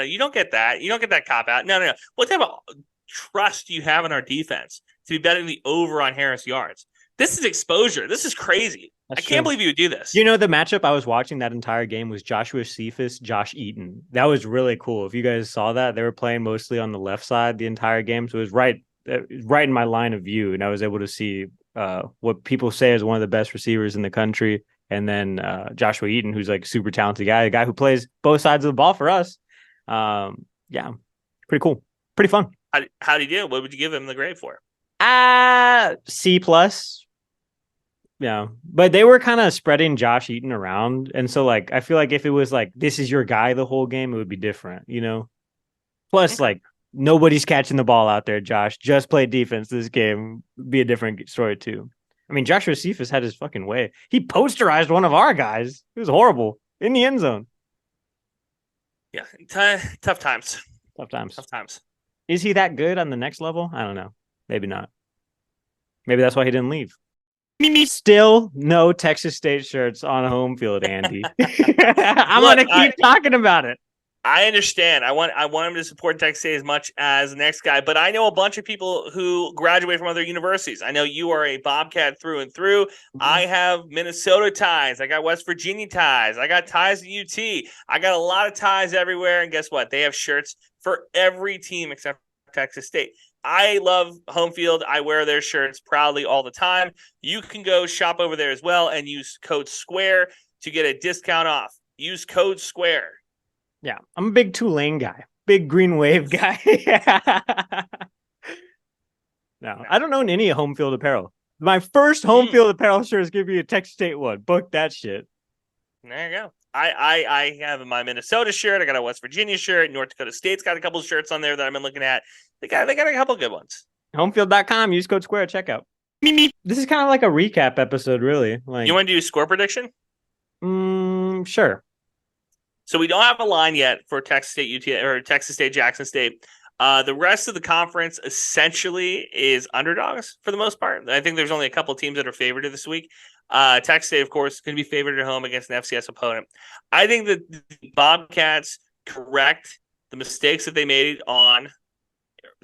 You don't get that. You don't get that cop out. No. What type of trust do you have in our defense to be betting the over on Harris yards? This is exposure. This is crazy. I can't believe you would do this. The matchup I was watching that entire game was Joshua Cephas, Josh Eaton. That was really cool. If you guys saw that, they were playing mostly on the left side the entire game. So it was right in my line of view. And I was able to see what people say is one of the best receivers in the country And then Joshua Eaton, who's like super talented guy, a guy who plays both sides of the ball for us. Yeah, pretty cool, pretty fun. How'd he do? What would you give him the grade for? C plus. Yeah, but they were kind of spreading Josh Eaton around, and so like I feel like if it was like this is your guy the whole game, it would be different, you know. Plus, like nobody's catching the ball out there. Josh just played defense this game. Be a different story too. I mean, Joshua Cephas had his fucking way. He posterized one of our guys. It was horrible in the end zone. Yeah, tough times. Tough times. Tough times. Is he that good on the next level? I don't know. Maybe not. Maybe that's why he didn't leave. Still no Texas State shirts on home field, Andy. I'm going to keep talking about it. I understand. I want him to support Texas State as much as the next guy, but I know a bunch of people who graduate from other universities. I know you are a Bobcat through and through. Mm-hmm. I have Minnesota ties. I got West Virginia ties. I got ties at UT. I got a lot of ties everywhere, and guess what? They have shirts for every team except Texas State. I love home field. I wear their shirts proudly all the time. You can go shop over there as well and use code SQUARE to get a discount off. Use code SQUARE. Yeah, I'm a big Tulane guy, big green wave guy. No, I don't own any home field apparel. My first home field apparel shirt is going to be a Texas State one. Book that shit. There you go. I have my Minnesota shirt. I got a West Virginia shirt. North Dakota State's got a couple of shirts on there that I've been looking at. They got a couple of good ones. Homefield.com. Use code SQUARE at checkout. This is kind of like a recap episode, really. Like, you want to do score prediction? Sure. So we don't have a line yet for Texas State UT or Texas State Jackson State. The rest of the conference essentially is underdogs for the most part. I think there's only a couple of teams that are favored this week. Texas State, of course, is going to be favored at home against an FCS opponent. I think that the Bobcats correct the mistakes that they made on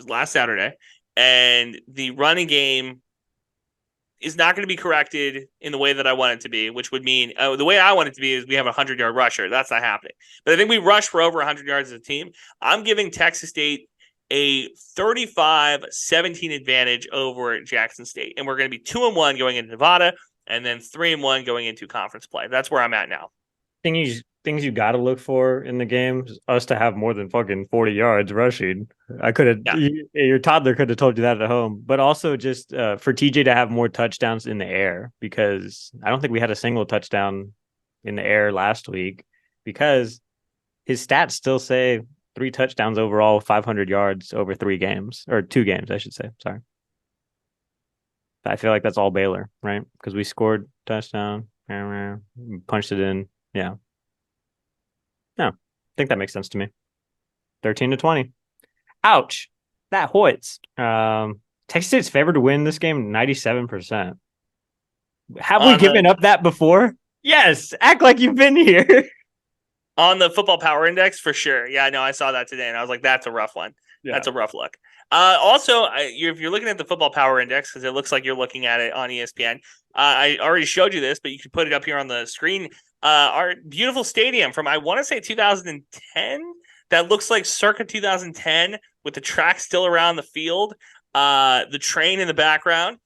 last Saturday, and the running game is not going to be corrected in the way that I want it to be, which would mean the way I want it to be is we have a 100-yard rusher. That's not happening. But I think we rush for over 100 yards as a team. I'm giving Texas State a 35-17 advantage over Jackson State. And we're going to be 2-1 going into Nevada and then 3-1 going into conference play. That's where I'm at now. Things you got to look for in the game is us to have more than fucking 40 yards rushing. I could have, your toddler could have told you that at home, but also just for TJ to have more touchdowns in the air, because I don't think we had a single touchdown in the air last week, because his stats still say 3 touchdowns overall, 500 yards over 3 games, or 2 games, I should say. Sorry. I feel like that's all Baylor, right? Because we scored touchdown, punched it in. Yeah. No, I think that makes sense to me. 13-20. Ouch. That hoits. Texas State's favored to win this game 97%. Have we given up that before? Yes. Act like you've been here. On the football power index, for sure. Yeah, no, I saw that today, and I was like, that's a rough one. Yeah. That's a rough look. Also, if you're looking at the football power index, because it looks like you're looking at it on ESPN, I already showed you this, but you can put it up here on the screen. Our beautiful stadium from, I want to say 2010, that looks like circa 2010 with the track still around the field, the train in the background.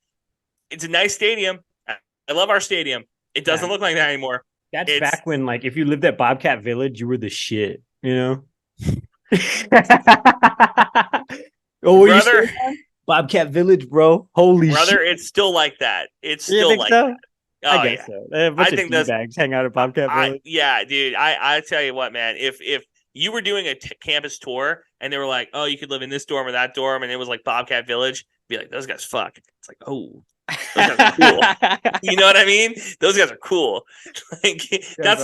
It's a nice stadium. I love our stadium. It doesn't look like that anymore. That's back when, like, if you lived at Bobcat Village, you were the shit, you know? Oh, brother, Bobcat Village, bro. Holy shit. Brother, it's still like that. It's still like that. Oh, I guess so. I think those bags hang out at Bobcat Village. Yeah, dude. I tell you what, man. If you were doing a campus tour and they were like, "Oh, you could live in this dorm or that dorm," and it was like Bobcat Village, be like, "Those guys fuck." It's like, oh, those guys are cool. You know what I mean? Those guys are cool. Like that's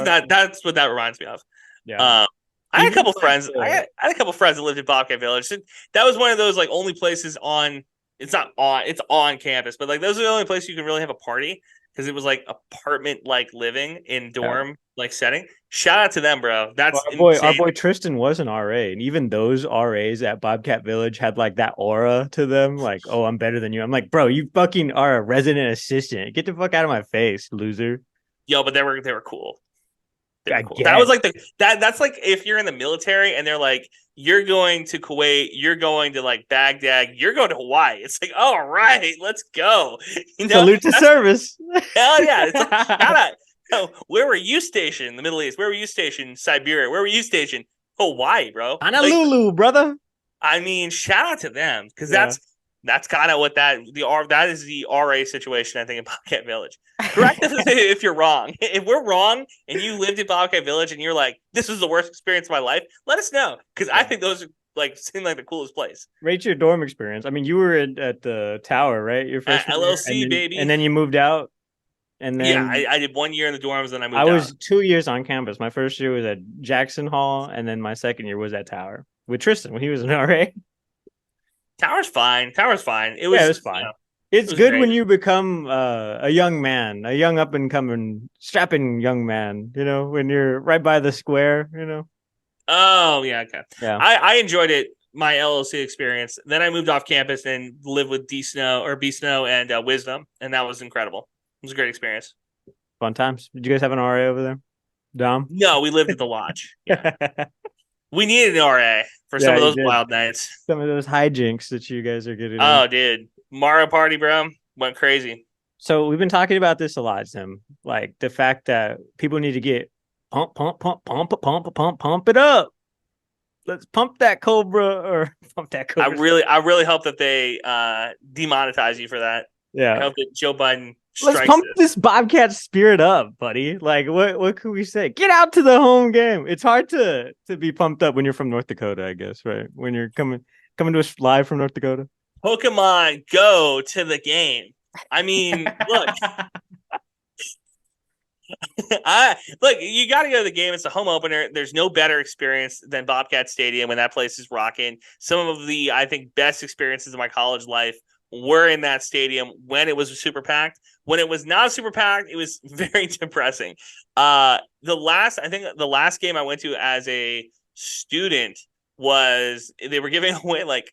what that reminds me of. Yeah. I had a couple friends. I had a couple friends that lived in Bobcat Village. That was one of those like only places on. It's on campus, but like those are the only places you can really have a party, because it was like apartment like living in dorm like setting. Shout out to them, bro. That's our boy Tristan was an RA, and even those RAs at Bobcat Village had like that aura to them, like, oh, I'm better than you. I'm like, bro, you fucking are a resident assistant. Get the fuck out of my face, loser. Yo, but they were cool. Cool. That was like that's like if you're in the military and they're like, you're going to Kuwait, you're going to like Baghdad, you're going to Hawaii. It's like, all right, let's go. You know, salute to service. Hell yeah. It's like, Oh, where were you stationed? The Middle East. Where were you stationed? Siberia. Where were you stationed? Hawaii, bro. Honolulu, brother. I mean, shout out to them because Yeah. that's kind of what that is the RA situation. I think in Bobcat Village. Correct us if you're wrong. If we're wrong and you lived in Bobcat Village and you're like, this was the worst experience of my life, let us know because I think those are seem like the coolest place. Rate your dorm experience. I mean, you were at the tower, right? Your first LLC, baby. And then you moved out. And then I did 1 year in the dorms, then I moved I was out. 2 years on campus. My first year was at Jackson Hall, and then my second year was at Tower with Tristan when he was an RA. Tower's fine. It was fine. You know, It's was good great. when you become a young man, a young up and coming, strapping young man. You know, when you're right by the square. You know. Oh yeah, okay. Yeah. I enjoyed it. My LLC experience. Then I moved off campus and lived with B Snow and Wisdom, and that was incredible. It was a great experience. Fun times. Did you guys have an RA over there, Dom? No, we lived at the lodge. Yeah. We needed an RA for some of those wild nights. Some of those hijinks that you guys are getting. Oh, dude. Mario Party, bro. Went crazy. So we've been talking about this a lot, Tim. Like the fact that people need to get pump it up. Let's pump that Cobra or pump that Cobra. I really hope that they demonetize you for that. Yeah. I hope that Joe Biden Let's pump this Bobcat spirit up, buddy. Like what could we say? Get out to the home game. It's hard to be pumped up when you're from North Dakota, I guess, right? When you're coming to us live from North Dakota. Pokemon Go to the game. I mean, look. Look, you got to go to the game. It's a home opener. There's no better experience than Bobcat Stadium when that place is rocking. Some of the, I think, best experiences of my college life were in that stadium when it was super packed. When it was not super packed, it was very depressing. The last game I went to as a student was they were giving away like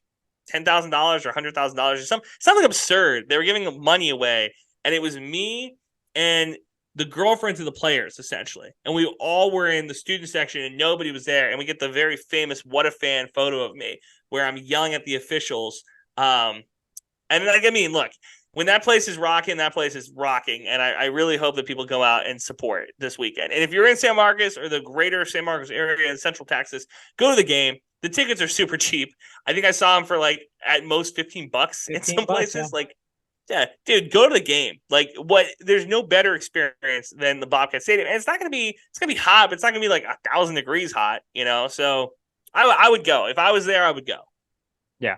$10,000 or $100,000 or something absurd. They were giving money away, and it was me and the girlfriends of the players, essentially. And we all were in the student section and nobody was there. And we get the very famous What a Fan photo of me where I'm yelling at the officials. And like, I mean, look, when that place is rocking, that place is rocking. And I really hope that people go out and support this weekend. And if you're in San Marcos or the greater San Marcos area in Central Texas, go to the game. The tickets are super cheap. I think I saw them for like at most $15 in some places. Yeah. Like, yeah, dude, go to the game. Like, there's no better experience than the Bobcat Stadium. And it's going to be hot, but it's not going to be like 1,000 degrees hot, you know? So I would go. If I was there, I would go. Yeah.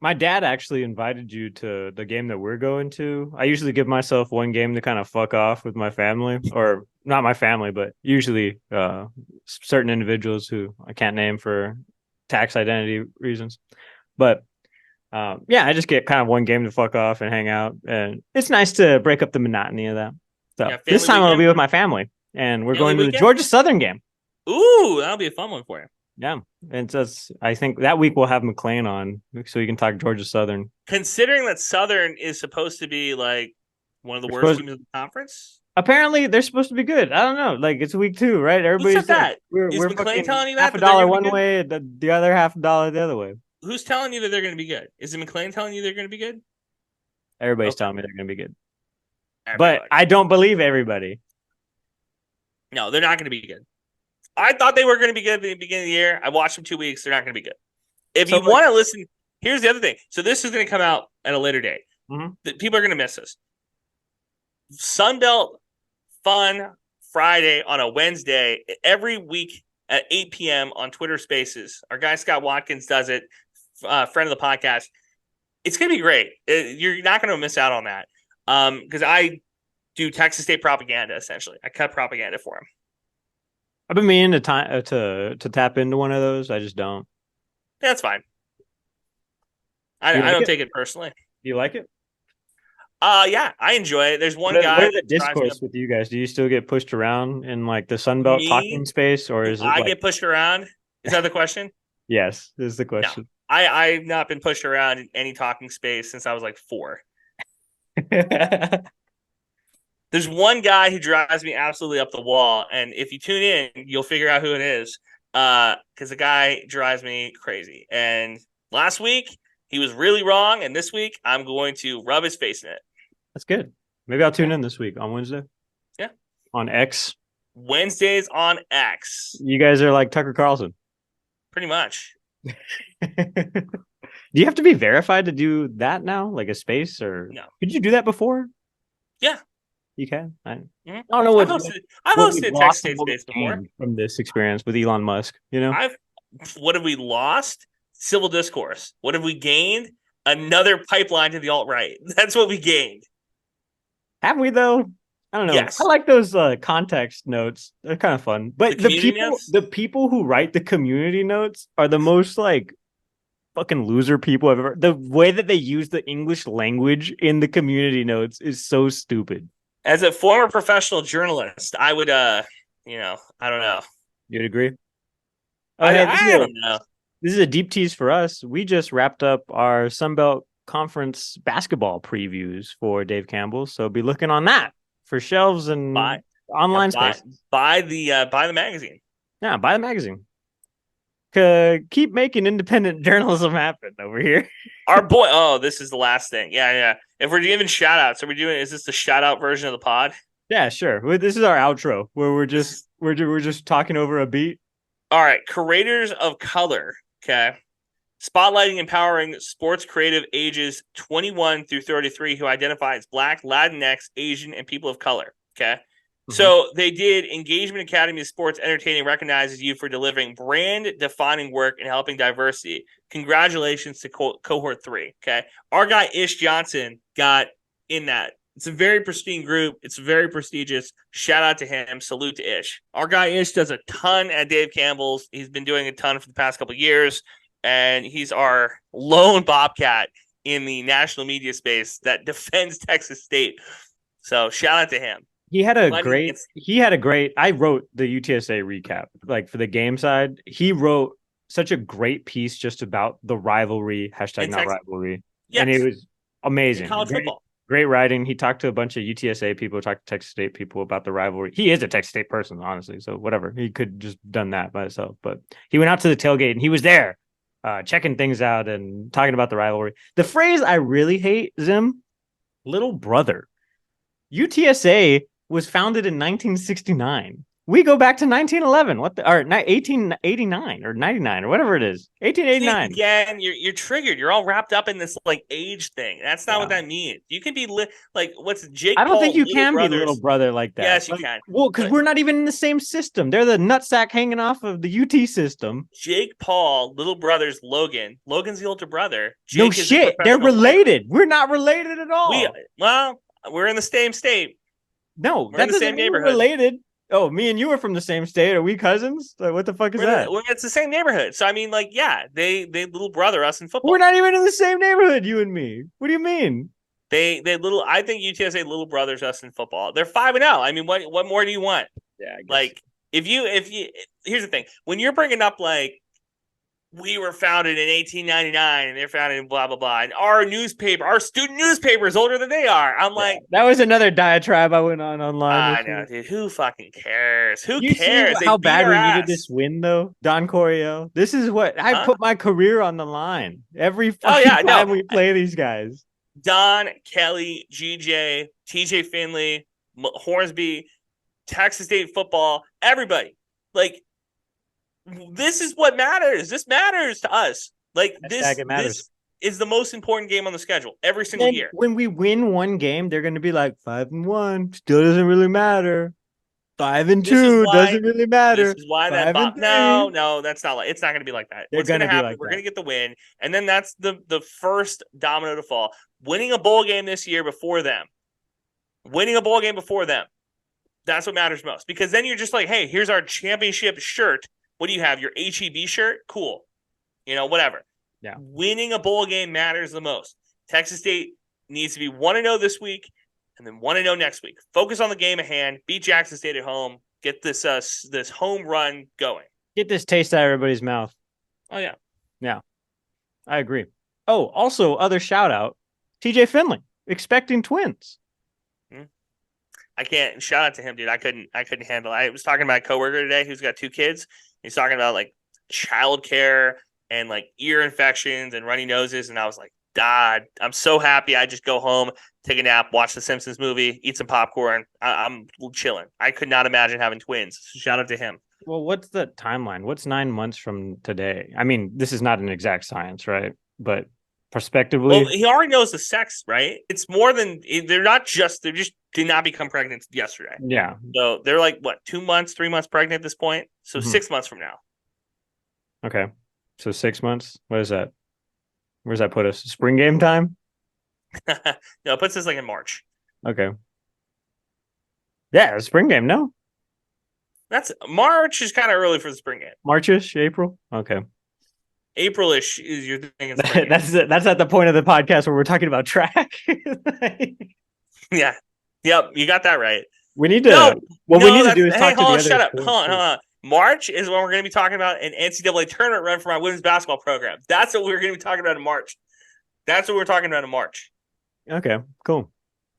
My dad actually invited you to the game that we're going to. I usually give myself one game to kind of fuck off with my family, or not my family, but usually certain individuals who I can't name for tax identity reasons. But I just get kind of one game to fuck off and hang out, and it's nice to break up the monotony of that. So this time I'll be with my family, and we're going to the Georgia Southern game. Ooh, that'll be a fun one for you. Yeah, and I think that week we'll have McLean on, so you can talk Georgia Southern. Considering that Southern is supposed to be like one of the worst teams in the conference, apparently they're supposed to be good. I don't know, like it's week 2, right? Everybody's that. Is McLean telling you that? $50 one way, the other $50 the other way. Who's telling you that they're going to be good? Is it McLean telling you they're going to be good? Everybody's telling me they're going to be good. But I don't believe everybody. No, they're not going to be good. I thought they were going to be good at the beginning of the year. I watched them 2 weeks. They're not going to be good. If you want to listen, here's the other thing. So this is going to come out at a later date. Mm-hmm. People are going to miss this. Sunbelt Fun Friday on a Wednesday every week at 8 p.m. on Twitter Spaces. Our guy Scott Watkins does it. Friend of the podcast. It's going to be great. You're not going to miss out on that because I do Texas State propaganda, essentially. I cut propaganda for him. I've been meaning to tap into one of those. I just don't. Yeah, that's fine. I don't take it personally. Do you like it? Yeah, I enjoy it. There's one guy. What is the discourse with you guys? Do you still get pushed around in like the Sunbelt talking space, or is it? I get pushed around. Is that the question? Yes, is the question. No, I've not been pushed around in any talking space since I was like 4. There's one guy who drives me absolutely up the wall, and if you tune in, you'll figure out who it is. Because the guy drives me crazy. And last week he was really wrong, and this week I'm going to rub his face in it. That's good. Maybe I'll tune in this week on Wednesday. Yeah. On X. Wednesdays on X. You guys are like Tucker Carlson. Pretty much. Do you have to be verified to do that now? Like a space or no? Could you do that before? Yeah. You can. I Mm-hmm. don't know what I've hosted Texas State Space before from this experience with Elon Musk. You know, what have we lost? Civil discourse. What have we gained? Another pipeline to the alt-right. That's what we gained. Have we though? I don't know. Yes. I like those context notes. They're kind of fun. But the people who write the community notes are the most like fucking loser people I've ever. The way that they use the English language in the community notes is so stupid. As a former professional journalist, I would I don't know. You'd agree? I don't know. This is a deep tease for us. We just wrapped up our Sunbelt Conference basketball previews for Dave Campbell, so be looking on that for shelves and online space. Buy the magazine. Yeah, buy the magazine. Keep making independent journalism happen over here. Our boy. Oh, this is the last thing. Yeah. If we're giving shout outs, is this the shout out version of the pod? Yeah, sure. This is our outro where we're just talking over a beat. All right. Creators of color. Okay. Spotlighting, empowering sports creative ages 21 through 33 who identify as Black, Latinx, Asian, and people of color. Okay. Mm-hmm. So they did Engagement Academy of Sports Entertaining recognizes you for delivering brand-defining work and helping diversity. Congratulations to cohort 3. Okay. Our guy Ish Johnson got in that. It's a very pristine group. It's very prestigious. Shout out to him. Salute to Ish. Our guy Ish does a ton at Dave Campbell's. He's been doing a ton for the past couple of years. And he's our lone Bobcat in the national media space that defends Texas State. So shout out to him. He had a great, I wrote the UTSA recap, like for the game side. He wrote such a great piece just about the rivalry, hashtag not rivalry. Yes. And it was amazing. In college football. Great writing. He talked to a bunch of UTSA people, talked to Texas State people about the rivalry. He is a Texas State person, honestly. So whatever. He could just done that by himself. But he went out to the tailgate and he was there. Checking things out and talking about the rivalry. The phrase I really hate, Zim, little brother. UTSA was founded in 1969. We go back to 1911. 1889 or 99 or whatever it is. 1889. Again, you're triggered. You're all wrapped up in this like age thing. That's not what that means. You can be what's Jake? I don't Paul, think you can be little brother like that. Yes, you can. Well, because we're not even in the same system. They're the nutsack hanging off of the UT system. Jake Paul, little brother's Logan. Logan's the older brother. Jake no shit. They're related. Player. We're not related at all. We're in the same state. No, we're in the same neighborhood. Related. Oh, me and you are from the same state. Are we cousins? Like, what the fuck is that? It's the same neighborhood. So I mean, they little brother us in football. We're not even in the same neighborhood, you and me. What do you mean? I think UTSA little brothers us in football. They're 5-0. I mean, what more do you want? Yeah, I guess. Like if you here's the thing. When you're bringing up like we were founded in 1899 and they're founded in blah, blah, blah. And our student newspaper is older than they are. I'm like, that was another diatribe I went on online. I know, dude. Who fucking cares? Who you cares? See how bad we needed this win, though? Don Coryell. This is what I put my career on the line every time we play these guys. Don, Kelly, GJ, TJ Finley, Hornsby, Texas State football, everybody. Like, this is what matters. This matters to us. Like this is the most important game on the schedule every single year. When we win one game, they're going to be like 5-1. Still doesn't really matter. 5-2 doesn't really matter. This is why that no, that's not like it's not going to be like that. What's going to happen? We're going to get the win, and then that's the first domino to fall. Winning a bowl game this year before them. That's what matters most because then you're just like, hey, here's our championship shirt. What do you have? Your HEB shirt? Cool. Whatever. Yeah. Winning a bowl game matters the most. Texas State needs to be 1-0 this week and then 1-0 next week. Focus on the game at hand. Beat Jackson State at home. Get this home run going. Get this taste out of everybody's mouth. Oh, yeah. Yeah. I agree. Oh, also, other shout out. TJ Finley, expecting twins. I can't shout out to him, dude. I couldn't handle it. I was talking to my coworker today who's got 2 kids. He's talking about like childcare and like ear infections and runny noses. And I was like, I'm so happy. I just go home, take a nap, watch the Simpsons movie, eat some popcorn. I'm chilling. I could not imagine having twins. Shout out to him. Well, what's the timeline? What's 9 months from today? I mean, this is not an exact science, right? But prospectively, well, he already knows the sex, right? It's more than they just did not become pregnant yesterday. Yeah. So they're like what, 2 months, 3 months pregnant at this point. So 6 months from now. Okay. So 6 months. What is that? Where does that put us? Spring game time? No, it puts us like in March. Okay. Yeah, spring game. No, That's March is kind of early for the spring game. Marchish, April. Okay. April-ish is your thing. That's at the point of the podcast where we're talking about track. Yeah. Yep. You got that right. We need to. What we need to do is talk to the other. Shut up. Hold on. March is when we're going to be talking about an NCAA tournament run for my women's basketball program. That's what we're going to be talking about in March. That's what we're talking about in March. Okay, cool.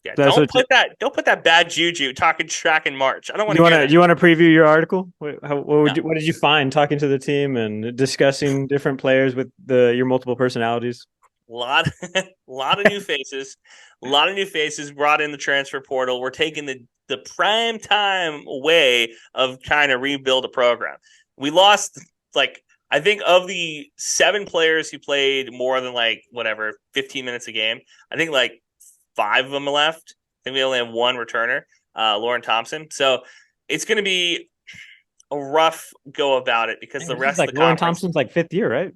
Yeah, don't put that bad juju talking track in March. I don't want to. You want to preview your article? What did you find talking to the team and discussing different players with your multiple personalities? lot of new faces. A lot of new faces brought in the transfer portal. We're taking the prime time way of trying to rebuild a program. We lost, I think of the 7 players who played more than 15 minutes a game, I think 5 of them left. I think we only have 1 returner, Lauren Thompson. So it's going to be a rough go about it because the rest of the Lauren Thompson's 5th year, right?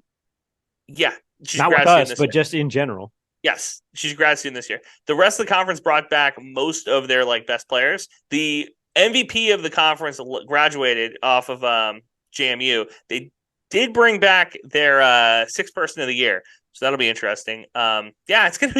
Yeah. She's not with us, but just in general. Yes, she's grad student this year. The rest of the conference brought back most of their best players. The MVP of the conference graduated off of JMU. They did bring back their 6th person of the year, so that'll be interesting. It's gonna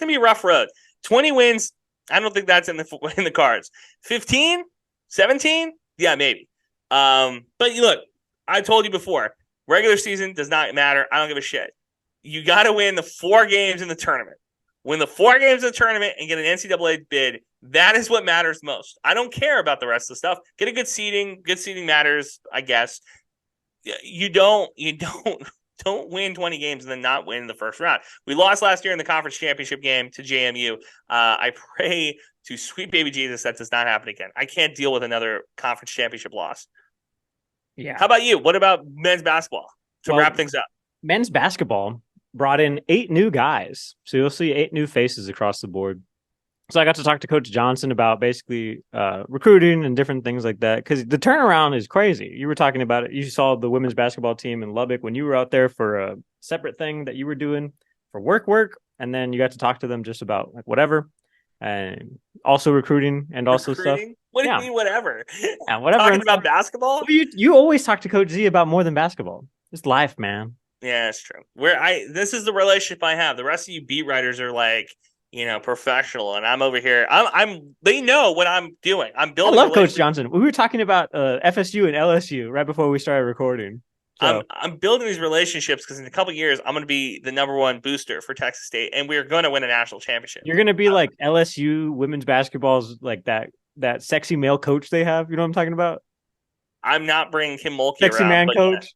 be a rough road. 20 wins, I don't think that's in the cards. 15, 17, yeah, maybe. But look, I told you before, regular season does not matter. I don't give a shit. You got to win the 4 games in the tournament. Win the 4 games in the tournament and get an NCAA bid. That is what matters most. I don't care about the rest of the stuff. Get a good seeding. Good seeding matters, I guess. You don't win 20 games and then not win the first round. We lost last year in the conference championship game to JMU. I pray to sweet baby Jesus that does not happen again. I can't deal with another conference championship loss. Yeah. How about you? What about men's basketball to wrap things up? Men's basketball brought in 8 new guys. So you'll see 8 new faces across the board. So I got to talk to Coach Johnson about basically recruiting and different things like that, because the turnaround is crazy. You were talking about it. You saw the women's basketball team in Lubbock when you were out there for a separate thing that you were doing for work. And then you got to talk to them just about whatever, and also recruiting and also stuff. What do you mean whatever? Yeah, whatever. Talking about basketball? You always talk to Coach Z about more than basketball. It's life, man. Yeah, it's true. This is the relationship I have. The rest of you beat writers are professional, and I'm over here. They know what I'm doing. I'm building. I love Coach Johnson. We were talking about FSU and LSU right before we started recording. So. I'm building these relationships because in a couple of years I'm going to be the #1 booster for Texas State, and we're going to win a national championship. You're going to be like LSU women's basketball's that sexy male coach they have. You know what I'm talking about? I'm not bringing Kim Mulkey sexy around, man coach.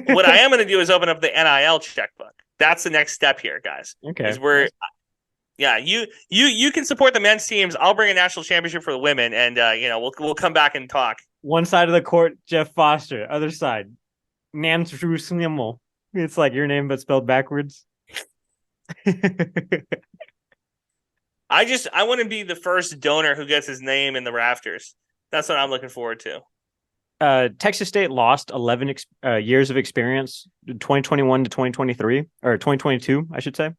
What I am going to do is open up the NIL checkbook. That's the next step here, guys. Okay. You can support the men's teams. I'll bring a national championship for the women, and we'll come back and talk. One side of the court, Jeff Foster. Other side, Nance Ruslimmel. It's like your name but spelled backwards. I want to be the first donor who gets his name in the rafters. That's what I'm looking forward to. Texas State lost 11 years of experience, 2021 to 2023, or 2022, I should say.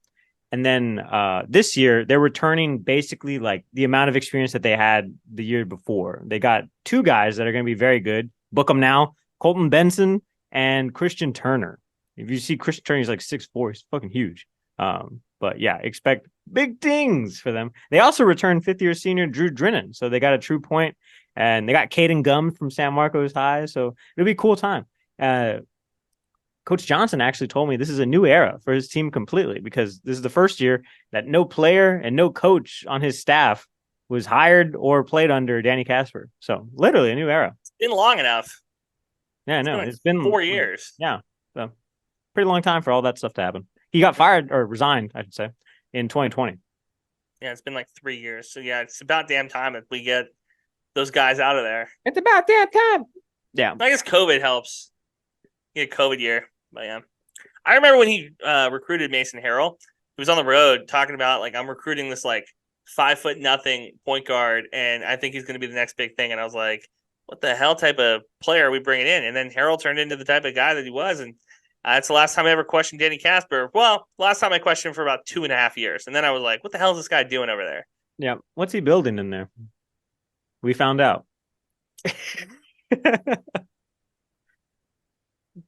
And then this year, they're returning basically the amount of experience that they had the year before. They got 2 guys that are going to be very good. Book them now. Colton Benson and Christian Turner. If you see Christian Turner, he's 6'4". He's fucking huge. But yeah, expect big things for them. They also returned 5th-year senior Drew Drennan. So they got a true point. And they got Caden Gum from San Marcos High. So it'll be a cool time. Coach Johnson actually told me this is a new era for his team completely, because this is the first year that no player and no coach on his staff was hired or played under Danny Casper. So literally a new era. It's been long enough. Yeah, I know. It's been 4 years. Yeah. So pretty long time for all that stuff to happen. He got fired or resigned, I should say, in 2020. Yeah, it's been like 3 years. So yeah, it's about damn time that we get those guys out of there. It's about damn time. Yeah. I guess COVID helps. He had COVID year. But yeah. I remember when he recruited Mason Harrell. He was on the road talking about, like, I'm recruiting this, like, 5'0" point guard, and I think he's going to be the next big thing. And I was like, what the hell type of player are we bringing in? And then Harrell turned into the type of guy that he was. And that's the last time I ever questioned Danny Casper. Well, last time I questioned him for about 2.5 years. And then I was like, what the hell is this guy doing over there? Yeah. What's he building in there? We found out.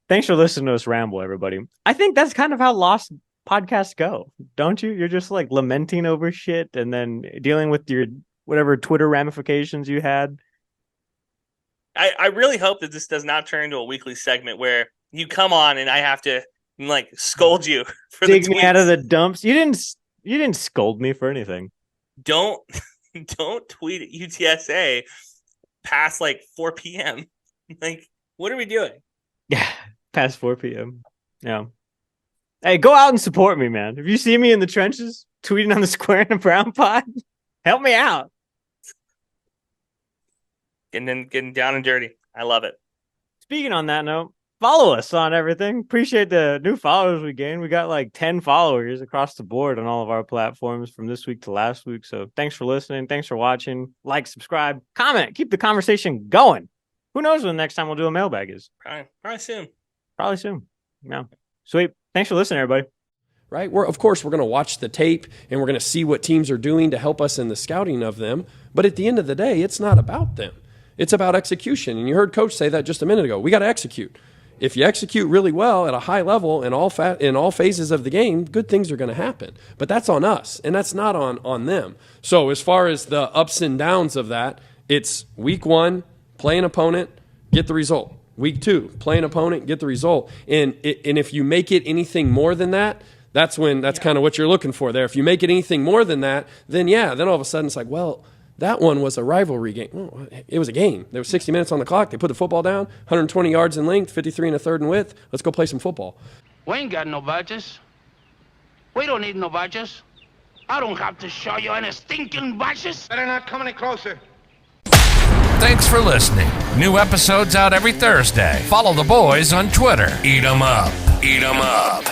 Thanks for listening to us ramble, everybody. I think that's kind of how Lost podcasts go, don't you? You're just like lamenting over shit and then dealing with your whatever Twitter ramifications you had. I really hope that this does not turn into a weekly segment where you come on and I have to like scold you for dig me out of the dumps. You didn't scold me for anything. Don't tweet at UTSA past like 4 p.m. Like, what are we doing? Yeah, past 4 p.m. Yeah. Hey, go out and support me, man. If you see me in the trenches tweeting on the Squarin Around pod, help me out. Getting down and dirty. I love it. Speaking on that note, follow us on everything. Appreciate the new followers we gained. We got like 10 followers across the board on all of our platforms from this week to last week. So thanks for listening. Thanks for watching. Like, subscribe, comment, keep the conversation going. Who knows when the next time we'll do a mailbag is? Probably soon. Probably soon. Yeah. Sweet. Thanks for listening, everybody. Right? Of course, we're going to watch the tape and we're going to see what teams are doing to help us in the scouting of them. But at the end of the day, it's not about them. It's about execution. And you heard Coach say that just a minute ago. We got to execute. If you execute really well at a high level in all phases of the game, good things are going to happen. But that's on us, and that's not on them. So as far as the ups and downs of that, it's week 1, play an opponent, get the result. Week 2, play an opponent, get the result. And if you make it anything more than that, that's kind of what you're looking for there. If you make it anything more than that, then all of a sudden it's like, well, that one was a rivalry game. Oh, it was a game. There was 60 minutes on the clock. They put the football down, 120 yards in length, 53 and a third in width. Let's go play some football. We ain't got no badges. We don't need no badges. I don't have to show you any stinking badges. Better not come any closer. Thanks for listening. New episodes out every Thursday. Follow the boys on Twitter. Eat 'em up. Eat 'em up.